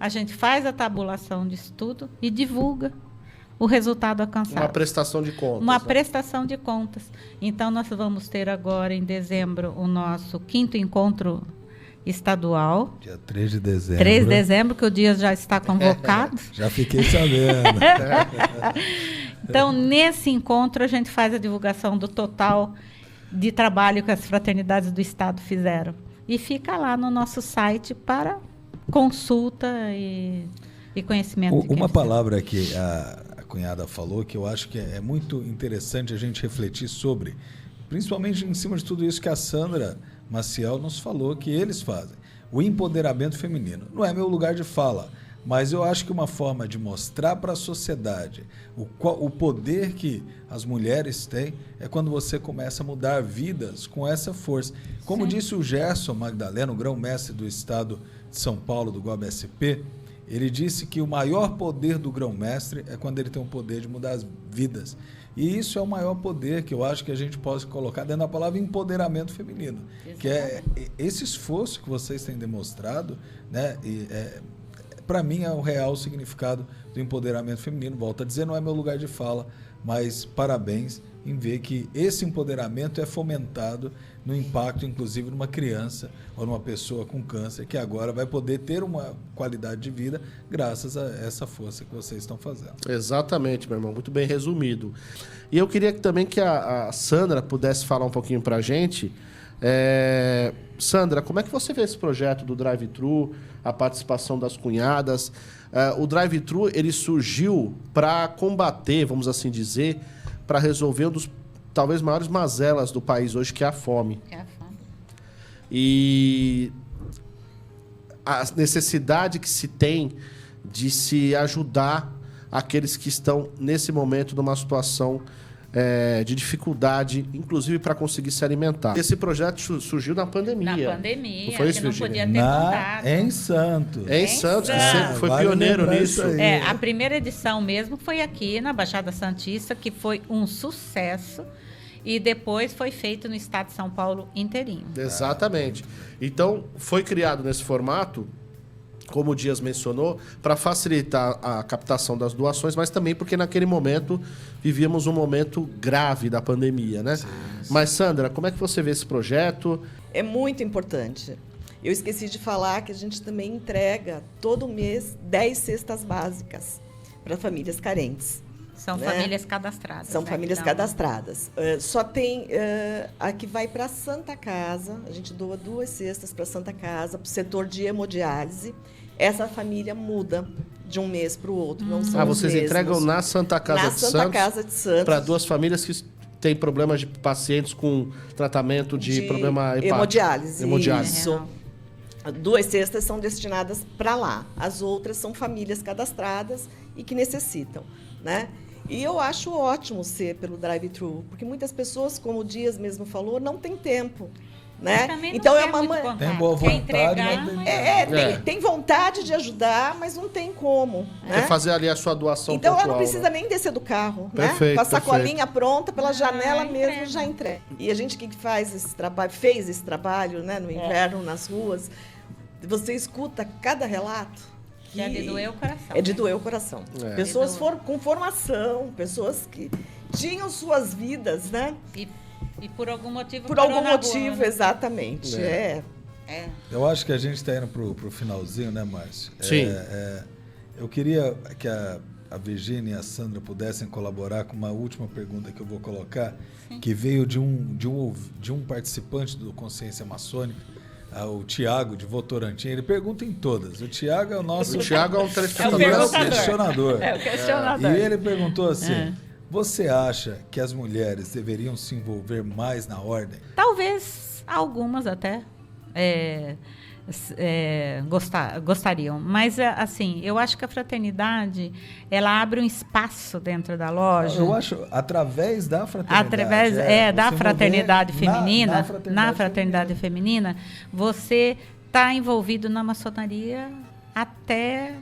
A gente faz a tabulação disso tudo e divulga o resultado alcançado. Uma prestação de contas. Uma prestação de contas. Então, nós vamos ter agora, em dezembro, o nosso 5º encontro estadual. Dia 3 de dezembro. 3 de dezembro, que o dia já está convocado. Já fiquei sabendo. Então, nesse encontro, a gente faz a divulgação do total de trabalho que as fraternidades do Estado fizeram. E fica lá no nosso site para consulta e conhecimento. Uma palavra que a cunhada falou, que eu acho que é muito interessante a gente refletir sobre, principalmente em cima de tudo isso que a Sandra Maciel nos falou, que eles fazem. O empoderamento feminino. Não é meu lugar de fala, mas eu acho que uma forma de mostrar para a sociedade o poder que as mulheres têm é quando você começa a mudar vidas com essa força. Como disse o Gerson Magdalena, o grão-mestre do Estado de São Paulo, do GOB-SP, ele disse que o maior poder do grão-mestre é quando ele tem o poder de mudar as vidas. E isso é o maior poder que eu acho que a gente pode colocar dentro da palavra empoderamento feminino. Exatamente. Que é esse esforço que vocês têm demonstrado, né? Para mim é o real significado do empoderamento feminino. Volto a dizer, não é meu lugar de fala, mas parabéns em ver que esse empoderamento é fomentado no impacto, inclusive, numa criança ou numa pessoa com câncer, que agora vai poder ter uma qualidade de vida graças a essa força que vocês estão fazendo. Exatamente, meu irmão. Muito bem resumido. E eu queria também que a Sandra pudesse falar um pouquinho para a gente. Sandra, como é que você vê esse projeto do Drive-Thru, a participação das cunhadas? O Drive-Thru, ele surgiu para combater, vamos assim dizer, para resolver um dos talvez maiores mazelas do país hoje, que é a fome. E a necessidade que se tem de se ajudar aqueles que estão, nesse momento, numa situação de dificuldade, inclusive para conseguir se alimentar. Esse projeto surgiu na pandemia. Na pandemia, não foi isso, que não Virgínia? podia ter contato. Em Santos. Em Santos, que Santos. sempre foi Vale pioneiro lembrar nisso. isso aí. A primeira edição mesmo foi aqui na Baixada Santista, que foi um sucesso. E depois foi feito no estado de São Paulo inteirinho. Exatamente. Então, foi criado nesse formato, como o Dias mencionou, para facilitar a captação das doações, mas também porque naquele momento vivíamos um momento grave da pandemia, né? Sim. Mas, Sandra, como é que você vê esse projeto? É muito importante. Eu esqueci de falar que a gente também entrega todo mês 10 cestas básicas para famílias carentes. São famílias cadastradas. São famílias cadastradas. Só tem a que vai para a Santa Casa. A gente doa 2 cestas para a Santa Casa, para o setor de hemodiálise. Essa família muda de um mês para o outro. Não são vocês mesmos. Entregam na Santa Casa de Santos? Casa de Santos. Para 2 famílias que têm problemas de pacientes com tratamento de problema hepático. Hemodiálise. Isso. É. 2 cestas são destinadas para lá. As outras são famílias cadastradas e que necessitam, né? E eu acho ótimo ser pelo drive-thru, porque muitas pessoas, como o Dias mesmo falou, não tem tempo, né? Então é uma tem boa vontade, tem vontade de ajudar, mas não tem como, né? Quer fazer ali a sua doação então pontual, ela não precisa nem descer do carro, né? Com a sacolinha pronta, pela janela mesmo já entrega. E a gente que fez esse trabalho, né, no inverno, nas ruas, você escuta cada relato. Que é de doer o coração. É de doer o coração. Pessoas com formação, pessoas que tinham suas vidas, né? E por algum motivo... Por algum motivo, né? Exatamente. Eu acho que a gente está indo pro finalzinho, né, Márcio? Sim. Eu queria que a Virgínia e a Sandra pudessem colaborar com uma última pergunta que eu vou colocar, que veio de um participante do Consciência Maçônica, o Tiago, de Votorantim. Ele pergunta em todas. O Tiago é o nosso... O Tiago é um telespectador. É o questionador. É o questionador. E ele perguntou assim, você acha que as mulheres deveriam se envolver mais na ordem? Talvez algumas até gostariam. Mas, assim, eu acho que a fraternidade, ela abre um espaço dentro da loja. Eu acho, através da fraternidade. Através da fraternidade feminina, na fraternidade feminina, você está envolvido na maçonaria até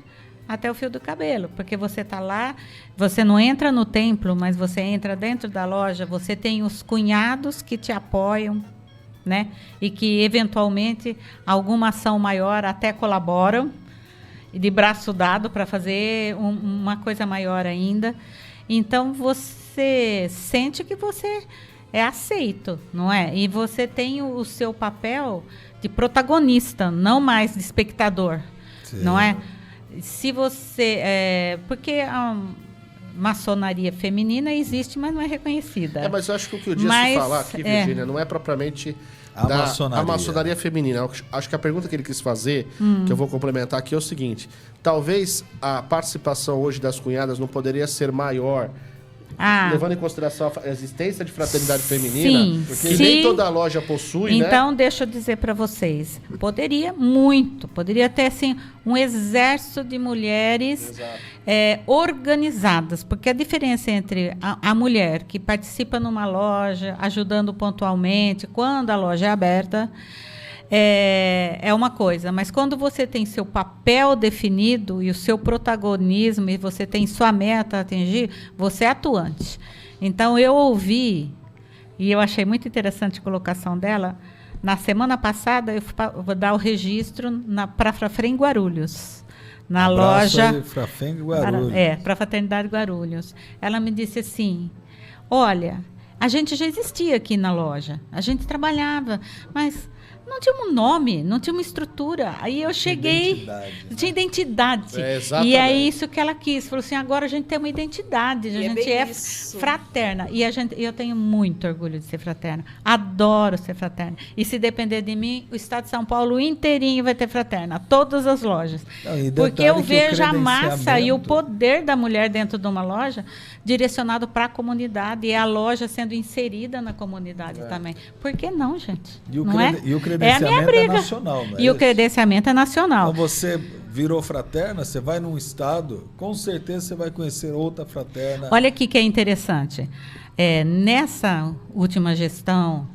o fio do cabelo, porque você está lá, você não entra no templo, mas você entra dentro da loja, você tem os cunhados que te apoiam, né? E que, eventualmente, alguma ação maior até colaboram, de braço dado para fazer uma coisa maior ainda. Então, você sente que você é aceito, não é? E você tem o seu papel de protagonista, não mais de espectador, não é? Se você... porque a maçonaria feminina existe, mas não é reconhecida. Mas eu acho que o que o Dias se falar aqui, Virgínia, não é propriamente a maçonaria feminina. Eu acho que a pergunta que ele quis fazer, que eu vou complementar aqui, é o seguinte. Talvez a participação hoje das cunhadas não poderia ser maior, levando em consideração a existência de fraternidade feminina, porque nem toda loja possui, então, deixa eu dizer para vocês, poderia ter assim, um exército de mulheres organizadas, porque a diferença entre a mulher que participa numa loja, ajudando pontualmente, quando a loja é aberta, é uma coisa, mas quando você tem seu papel definido e o seu protagonismo e você tem sua meta a atingir, você é atuante. Então, eu ouvi, e eu achei muito interessante a colocação dela, na semana passada, eu vou dar o registro para a Frafrem Guarulhos, na loja... Frafrem Guarulhos. Para a Fraternidade Guarulhos. Ela me disse assim, olha, a gente já existia aqui na loja, a gente trabalhava, mas... não tinha um nome, não tinha uma estrutura. Aí eu cheguei... Tinha identidade. E é isso que ela quis. Falou assim, agora a gente tem uma identidade. A gente é fraterna. E eu tenho muito orgulho de ser fraterna. Adoro ser fraterna. E se depender de mim, o estado de São Paulo inteirinho vai ter fraterna. Todas as lojas. Porque eu vejo a massa e o poder da mulher dentro de uma loja direcionado para a comunidade. E a loja sendo inserida na comunidade também. Por que não, gente? E o não é? E o credenciamento é nacional, não é? E o credenciamento é nacional. Então virou fraterna, você vai num estado, com certeza você vai conhecer outra fraterna. Olha aqui que é interessante. Nessa última gestão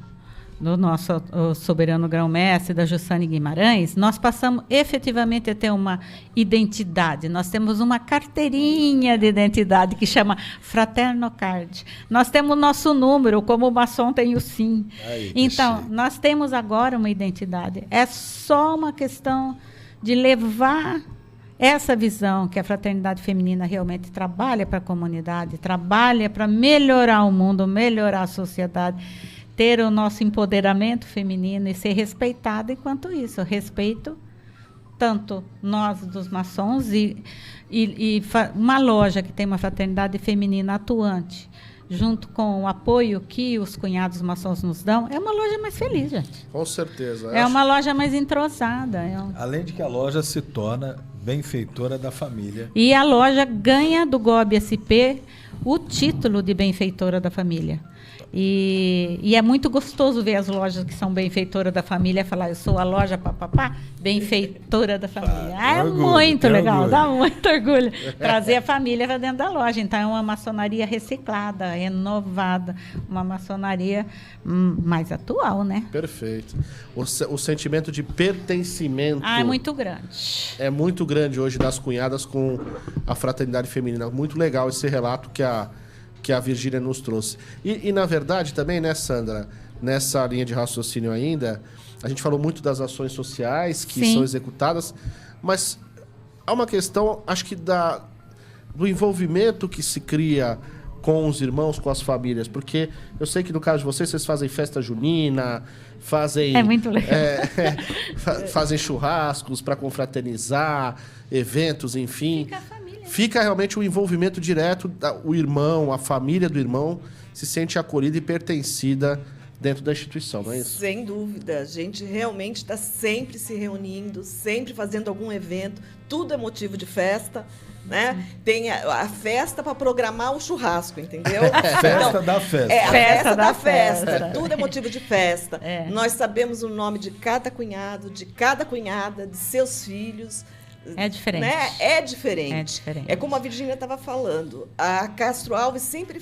do nosso soberano grão-mestre, da Jussane Guimarães, nós passamos efetivamente a ter uma identidade. Nós temos uma carteirinha de identidade que chama Fraternocard. Nós temos o nosso número, como o maçom tem o SIM. Então, nós temos agora uma identidade. É só uma questão de levar essa visão que a fraternidade feminina realmente trabalha para a comunidade, trabalha para melhorar o mundo, melhorar a sociedade, ter o nosso empoderamento feminino e ser respeitada enquanto isso. Eu respeito tanto nós dos maçons e uma loja que tem uma fraternidade feminina atuante, junto com o apoio que os cunhados maçons nos dão, é uma loja mais feliz, gente. Com certeza. É uma loja mais entrosada. Além de que a loja se torna benfeitora da família. E a loja ganha do GOB SP o título de benfeitora da família. E é muito gostoso ver as lojas que são benfeitoras da família falar, eu sou a loja papapá, benfeitora da família. É orgulho, muito legal, orgulho. dá muito orgulho trazer a família para dentro da loja. Então, é uma maçonaria reciclada, renovada, uma maçonaria mais atual, né? Perfeito. O sentimento de pertencimento... é muito grande. É muito grande hoje das cunhadas com a fraternidade feminina. Muito legal esse relato que a Virgínia nos trouxe. E, na verdade, também, né, Sandra, nessa linha de raciocínio ainda, a gente falou muito das ações sociais que Sim. são executadas, mas há uma questão, acho que do envolvimento que se cria com os irmãos, com as famílias, porque eu sei que no caso de vocês fazem festa junina, fazem... É muito legal. Fazem churrascos para confraternizar, eventos, enfim... Fica realmente um envolvimento direto, o irmão, a família do irmão se sente acolhida e pertencida dentro da instituição, não é isso? Sem dúvida. A gente realmente está sempre se reunindo, sempre fazendo algum evento. Tudo é motivo de festa, né? Tem a festa para programar o churrasco, entendeu? Festa da festa. É, a festa da festa. festa. Tudo é motivo de festa. É. Nós sabemos o nome de cada cunhado, de cada cunhada, de seus filhos. É diferente. Né? É diferente. É diferente. É como a Virgínia estava falando. A Castro Alves sempre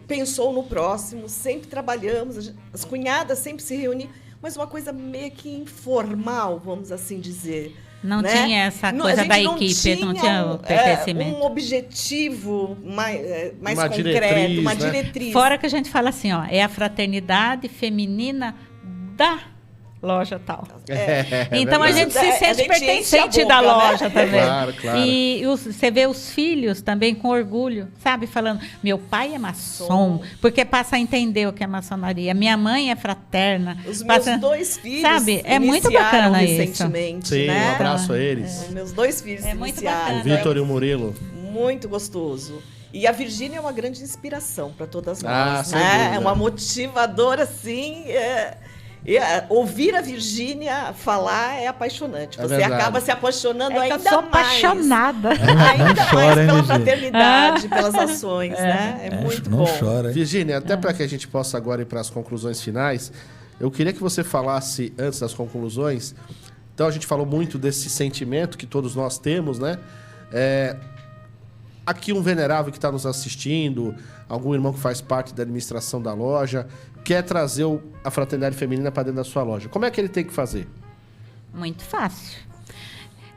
pensou no próximo, sempre trabalhamos, as cunhadas sempre se reuniam, mas uma coisa meio que informal, vamos assim dizer. Não né? tinha essa coisa da equipe, não tinha o pertencimento. Um objetivo mais Uma concreto, diretriz, uma né? diretriz. Fora que a gente fala assim, é a fraternidade feminina da loja tal. Então a gente se sente pertencente da loja também. Claro. E você vê os filhos também com orgulho, sabe? Falando, meu pai é maçom, porque passa a entender o que é maçonaria. Minha mãe é fraterna. Os meus 2 filhos, sabe? É muito bacana recentemente, isso. Sim, né? um abraço a eles. Os meus 2 filhos É muito iniciaram. bacana. O Vitor e o Murilo. Muito gostoso. E a Virgínia é uma grande inspiração para todas nós. sem Né? dúvida. É uma motivadora, assim. Ouvir a Virgínia falar é apaixonante. Você verdade. acaba se apaixonando É que ainda eu sou mais. apaixonada. Ainda chora, mais hein, pela Virgínia? fraternidade, pelas ações, né? É muito não bom. chora, hein? Virgínia, até para que a gente possa agora ir para as conclusões finais, eu queria que você falasse, antes das conclusões, então a gente falou muito desse sentimento que todos nós temos, né? Aqui um venerável que está nos assistindo, algum irmão que faz parte da administração da loja, quer trazer a fraternidade feminina para dentro da sua loja. Como é que ele tem que fazer? Muito fácil.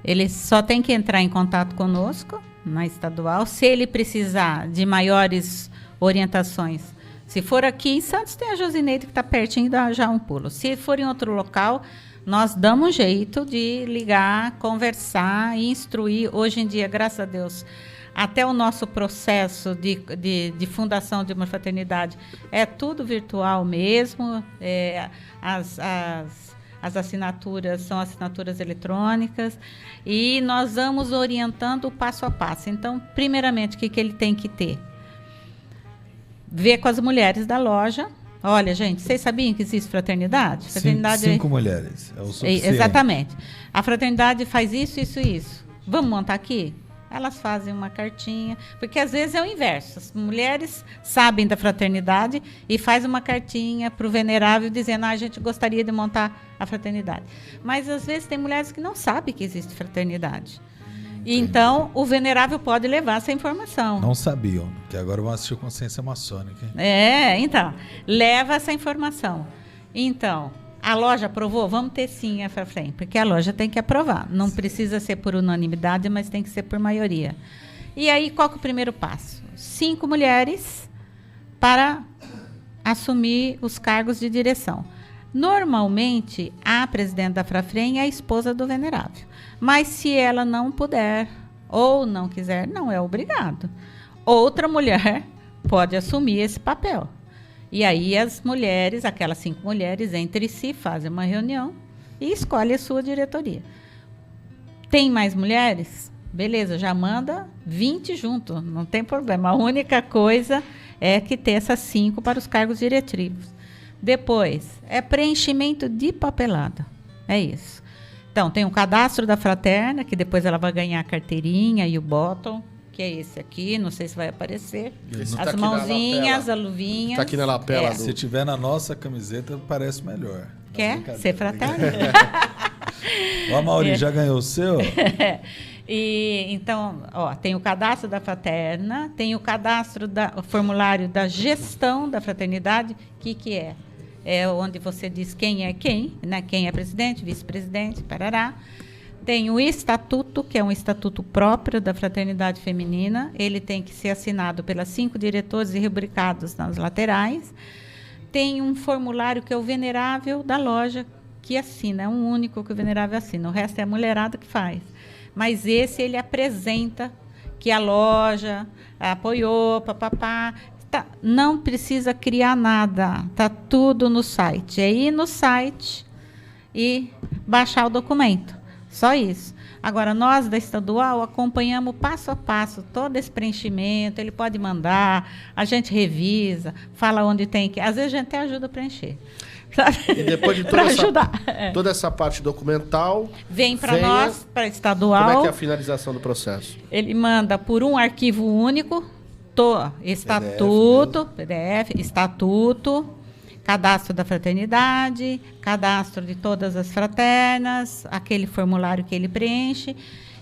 Ele só tem que entrar em contato conosco, na estadual, se ele precisar de maiores orientações. Se for aqui em Santos, tem a Josineide que está pertinho, dá já um pulo. Se for em outro local, nós damos um jeito de ligar, conversar e instruir. Hoje em dia, graças a Deus, até o nosso processo de fundação de uma fraternidade é tudo virtual mesmo. As assinaturas são assinaturas eletrônicas e nós vamos orientando o passo a passo. Então, primeiramente, o que ele tem que ter? Ver com as mulheres da loja. Olha, gente, vocês sabiam que existe fraternidade? Fraternidade 5 mulheres. É o suficiente. Exatamente. A fraternidade faz isso, isso e isso. Vamos montar aqui? elas fazem uma cartinha, porque às vezes é o inverso. As mulheres sabem da fraternidade e faz uma cartinha para o venerável dizendo: a gente gostaria de montar a fraternidade. Mas às vezes tem mulheres que não sabem que existe fraternidade. E então o venerável pode levar essa informação. Não sabiam, que agora vão assistir Consciência Maçônica. Então, leva essa informação. Então, a loja aprovou? Vamos ter sim a Frafrem, porque a loja tem que aprovar. Não precisa ser por unanimidade, mas tem que ser por maioria. E aí, qual que é o primeiro passo? 5 mulheres para assumir os cargos de direção. Normalmente, a presidente da Frafrem é a esposa do venerável. Mas se ela não puder ou não quiser, não é obrigado. Outra mulher pode assumir esse papel. E aí as mulheres, aquelas 5 mulheres, entre si, fazem uma reunião e escolhem a sua diretoria. Tem mais mulheres? Beleza, já manda 20 junto, não tem problema. A única coisa é que ter essas 5 para os cargos diretivos. Depois, é preenchimento de papelada. É isso. Então, tem o cadastro da fraterna, que depois ela vai ganhar a carteirinha e o bottom, que é esse aqui, não sei se vai aparecer. Esse As tá mãozinhas, a luvinha. Está aqui na lapela. Se tiver na nossa camiseta, parece melhor. Quer ser fraterna? Ó, Mauri, já ganhou o seu? E, então, tem o cadastro da fraterna, tem o cadastro, o formulário da gestão da fraternidade, que é? É onde você diz quem é quem, né? Quem é presidente, vice-presidente, parará. Tem o estatuto, que é um estatuto próprio da fraternidade feminina. Ele tem que ser assinado pelas 5 diretores e rubricados nas laterais. Tem um formulário que é o venerável da loja que assina. É um único que o venerável assina. O resto é a mulherada que faz. Mas esse ele apresenta que a loja apoiou, papapá. Não precisa criar nada, está tudo no site. É ir no site e baixar o documento. Só isso. Agora, nós da estadual acompanhamos passo a passo todo esse preenchimento. Ele pode mandar, a gente revisa, fala onde tem que... Às vezes a gente até ajuda a preencher. Sabe? E depois de toda essa parte documental... Vem para nós, para a estadual. Como é que é a finalização do processo? Ele manda por um arquivo único... Estatuto, PDF, estatuto, cadastro da fraternidade, cadastro de todas as fraternas, aquele formulário que ele preenche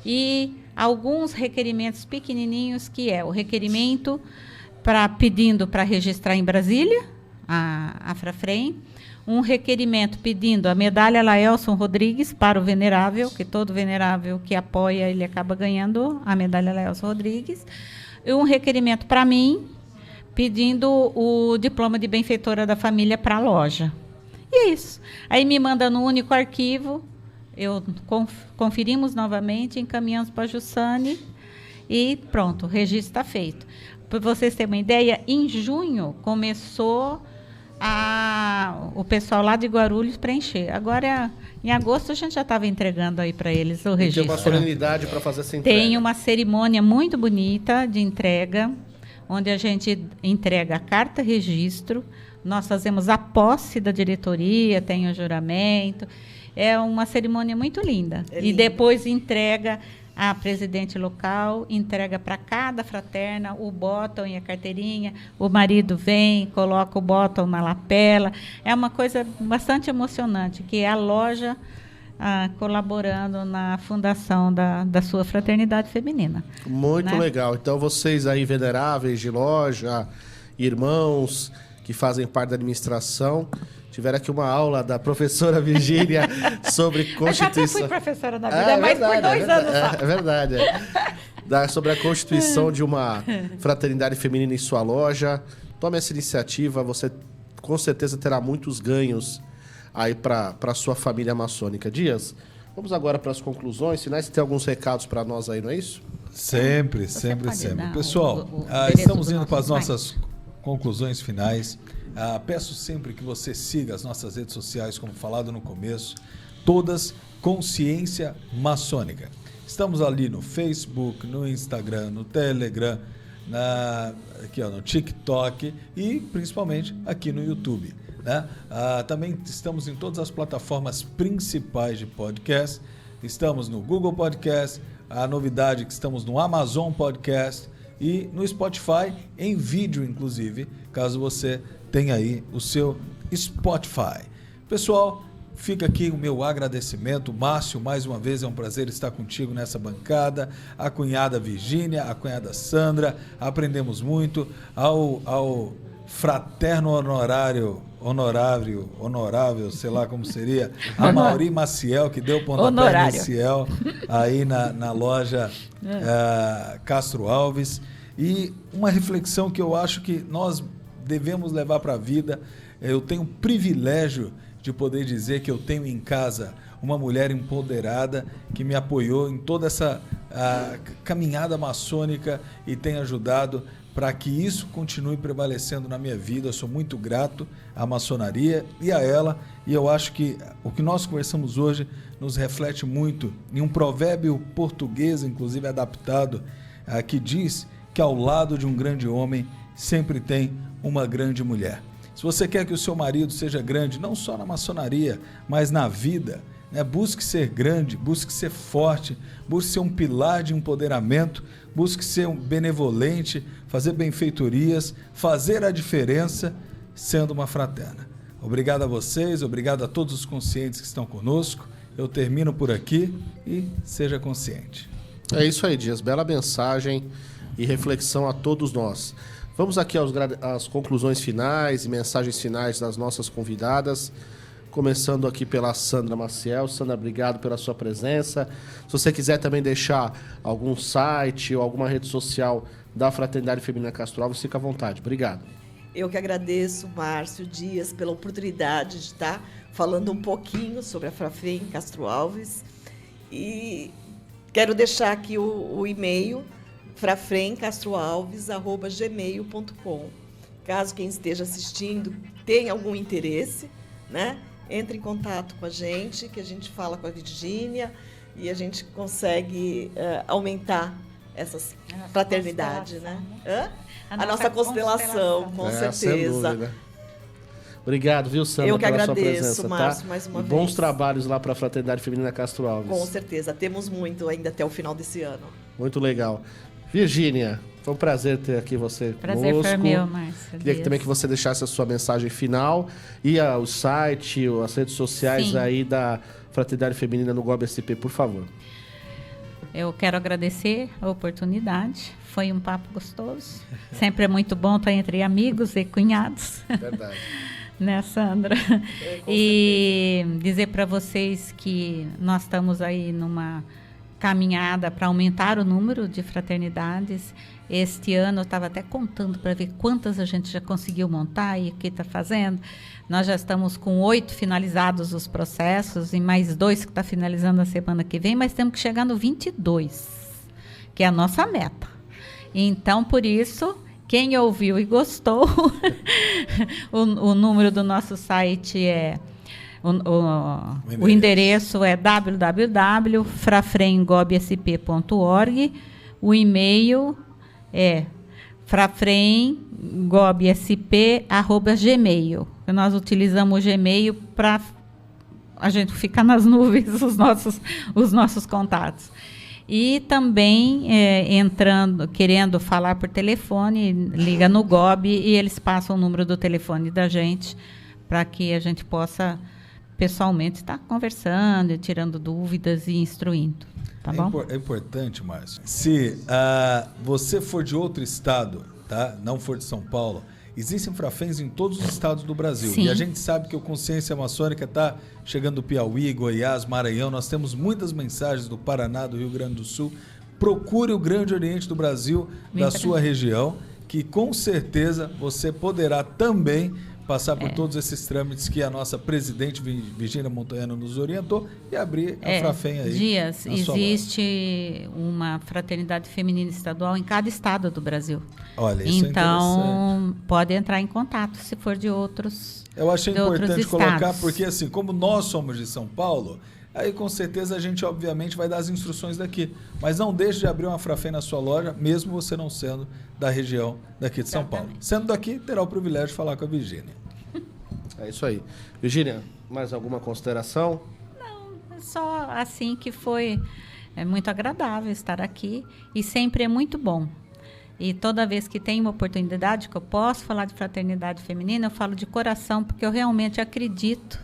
e alguns requerimentos pequenininhos, que é o requerimento pedindo para registrar em Brasília, a Frafrem, um requerimento pedindo a medalha Laelson Rodrigues para o venerável, que todo venerável que apoia, ele acaba ganhando a medalha Laelson Rodrigues, um requerimento para mim, pedindo o diploma de benfeitora da família para a loja. E é isso. Aí me manda no único arquivo, conferimos novamente, encaminhamos para a Jussane e pronto, o registro está feito. Para vocês terem uma ideia, em junho começou o pessoal lá de Guarulhos preencher. Agora, em agosto, a gente já estava entregando aí para eles o registro. Tem uma solenidade para fazer essa entrega. Tem uma cerimônia muito bonita de entrega, onde a gente entrega a carta registro, nós fazemos a posse da diretoria, tem o juramento. É uma cerimônia muito linda. E depois entrega a presidente local, entrega para cada fraterna o bottom e a carteirinha, o marido vem, coloca o bottom na lapela. É uma coisa bastante emocionante, que é a loja colaborando na fundação da sua fraternidade feminina. Muito legal. Então, vocês aí, veneráveis de loja, irmãos que fazem parte da administração, tiveram aqui uma aula da professora Virgínia sobre Constituição. Eu já fui professora da vida, mas por 2 anos só. É verdade. Sobre a constituição de uma fraternidade feminina em sua loja. Tome essa iniciativa, você com certeza terá muitos ganhos aí para a sua família maçônica. Dias, vamos agora para as conclusões. Sinais, você tem alguns recados para nós aí, não é isso? Sempre. Pessoal, estamos indo para as nossas conclusões finais. Peço sempre que você siga as nossas redes sociais, como falado no começo, todas Consciência Maçônica. Estamos ali no Facebook, no Instagram, no Telegram, no TikTok e principalmente aqui no YouTube. Né? Também estamos em todas as plataformas principais de podcast. estamos no Google Podcast, a novidade é que estamos no Amazon Podcast e no Spotify, em vídeo inclusive, caso você tenha aí o seu Spotify. Pessoal, fica aqui o meu agradecimento. Márcio, mais uma vez é um prazer estar contigo nessa bancada. A cunhada Virgínia, a cunhada Sandra, aprendemos muito. Ao fraterno honorável, sei lá como seria, a Mauri Maciel, que deu pontapé inicial aí na loja Castro Alves. E uma reflexão que eu acho que nós devemos levar para a vida. Eu tenho o privilégio de poder dizer que eu tenho em casa uma mulher empoderada que me apoiou em toda essa caminhada maçônica e tem ajudado para que isso continue prevalecendo na minha vida. Eu sou muito grato à maçonaria e a ela, e eu acho que o que nós conversamos hoje nos reflete muito em um provérbio português, inclusive adaptado, que diz que ao lado de um grande homem sempre tem uma grande mulher. Se você quer que o seu marido seja grande, não só na maçonaria, mas na vida, né? Busque ser grande, busque ser forte, busque ser um pilar de empoderamento, busque ser um benevolente, fazer benfeitorias, fazer a diferença sendo uma fraterna. Obrigado a vocês, obrigado a todos os conscientes que estão conosco. Eu termino por aqui e seja consciente. É isso aí, Dias. Bela mensagem e reflexão a todos nós. Vamos aqui às conclusões finais e mensagens finais das nossas convidadas, começando aqui pela Sandra Maciel. Sandra, obrigado pela sua presença. Se você quiser também deixar algum site ou alguma rede social da Fraternidade Feminina Castro Alves, fica à vontade. Obrigado. Eu que agradeço, Márcio Dias, pela oportunidade de estar falando um pouquinho sobre a Frafem Castro Alves. E quero deixar aqui o e-mail, frafremcastroalves@gmail.com. Caso quem esteja assistindo tenha algum interesse, né, entre em contato com a gente, que a gente fala com a Virgínia e a gente consegue aumentar essa fraternidade, né? A nossa constelação, com certeza. Obrigado, viu, Sandra, eu que pela agradeço, sua presença, Márcio, tá? mais uma vez. Bons trabalhos lá para a Fraternidade Feminina Castro Alves. Com certeza, temos muito ainda até o final desse ano. Muito legal. Virgínia, foi um prazer ter aqui você conosco. Prazer foi meu, Márcio. Queria também que você deixasse a sua mensagem final e o site, as redes sociais aí da Fraternidade Feminina no GOB SP, por favor. Eu quero agradecer a oportunidade. Foi um papo gostoso. Sempre é muito bom estar entre amigos e cunhados. Verdade. Né, Sandra? E dizer para vocês que nós estamos aí numa caminhada para aumentar o número de fraternidades. Este ano eu estava até contando para ver quantas a gente já conseguiu montar e o que está fazendo. Nós já estamos com 8 finalizados os processos e mais 2 que está finalizando a semana que vem, mas temos que chegar no 22, que é a nossa meta. Então, por isso, quem ouviu e gostou, o número do nosso site é... O endereço é www.frafremgobsp.org. O e-mail é frafremgobsp@gmail. Nós utilizamos o Gmail para a gente ficar nas nuvens os nossos contatos. E também querendo falar por telefone, liga no GOB e eles passam o número do telefone da gente para que a gente possa pessoalmente estar conversando, tirando dúvidas e instruindo. Tá bom? É importante, Márcio. Se você for de outro estado, tá? Não for de São Paulo, existem Frafens em todos os estados do Brasil. Sim. E a gente sabe que o Consciência Maçônica está chegando do Piauí, Goiás, Maranhão. Nós temos muitas mensagens do Paraná, do Rio Grande do Sul. Procure o Grande Oriente do Brasil, da sua região, que com certeza você poderá também passar por todos esses trâmites que a nossa presidente Virgínia Montanhano nos orientou e abrir a Frafem aí. Dias, existe uma fraternidade feminina estadual em cada estado do Brasil. Olha, isso então, pode entrar em contato se for de outros estados. Eu achei importante colocar, porque assim, como nós somos de São Paulo, aí com certeza a gente obviamente vai dar as instruções daqui. Mas não deixe de abrir uma Frafem na sua loja, mesmo você não sendo da região daqui de São Paulo. Sendo daqui, terá o privilégio de falar com a Virgínia. É isso aí. Virgínia, mais alguma consideração? Não, só assim que foi muito agradável estar aqui e sempre é muito bom. E toda vez que tem uma oportunidade que eu posso falar de fraternidade feminina, eu falo de coração, porque eu realmente acredito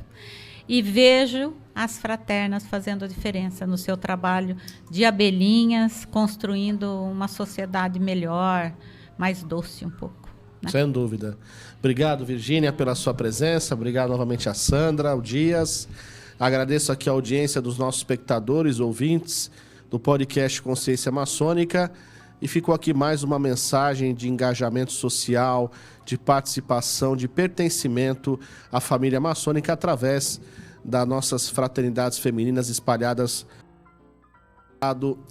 e vejo as fraternas fazendo a diferença no seu trabalho de abelhinhas, construindo uma sociedade melhor, mais doce um pouco. Né? Sem dúvida. Obrigado, Virgínia, pela sua presença. Obrigado novamente a Sandra, ao Dias. Agradeço aqui a audiência dos nossos espectadores, ouvintes do podcast Consciência Maçônica. E ficou aqui mais uma mensagem de engajamento social, de participação, de pertencimento à família maçônica através das nossas fraternidades femininas espalhadas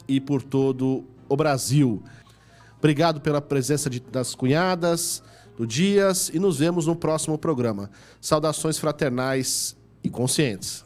e por todo o Brasil. Obrigado pela presença das cunhadas, do Dias, e nos vemos no próximo programa. Saudações fraternais e conscientes.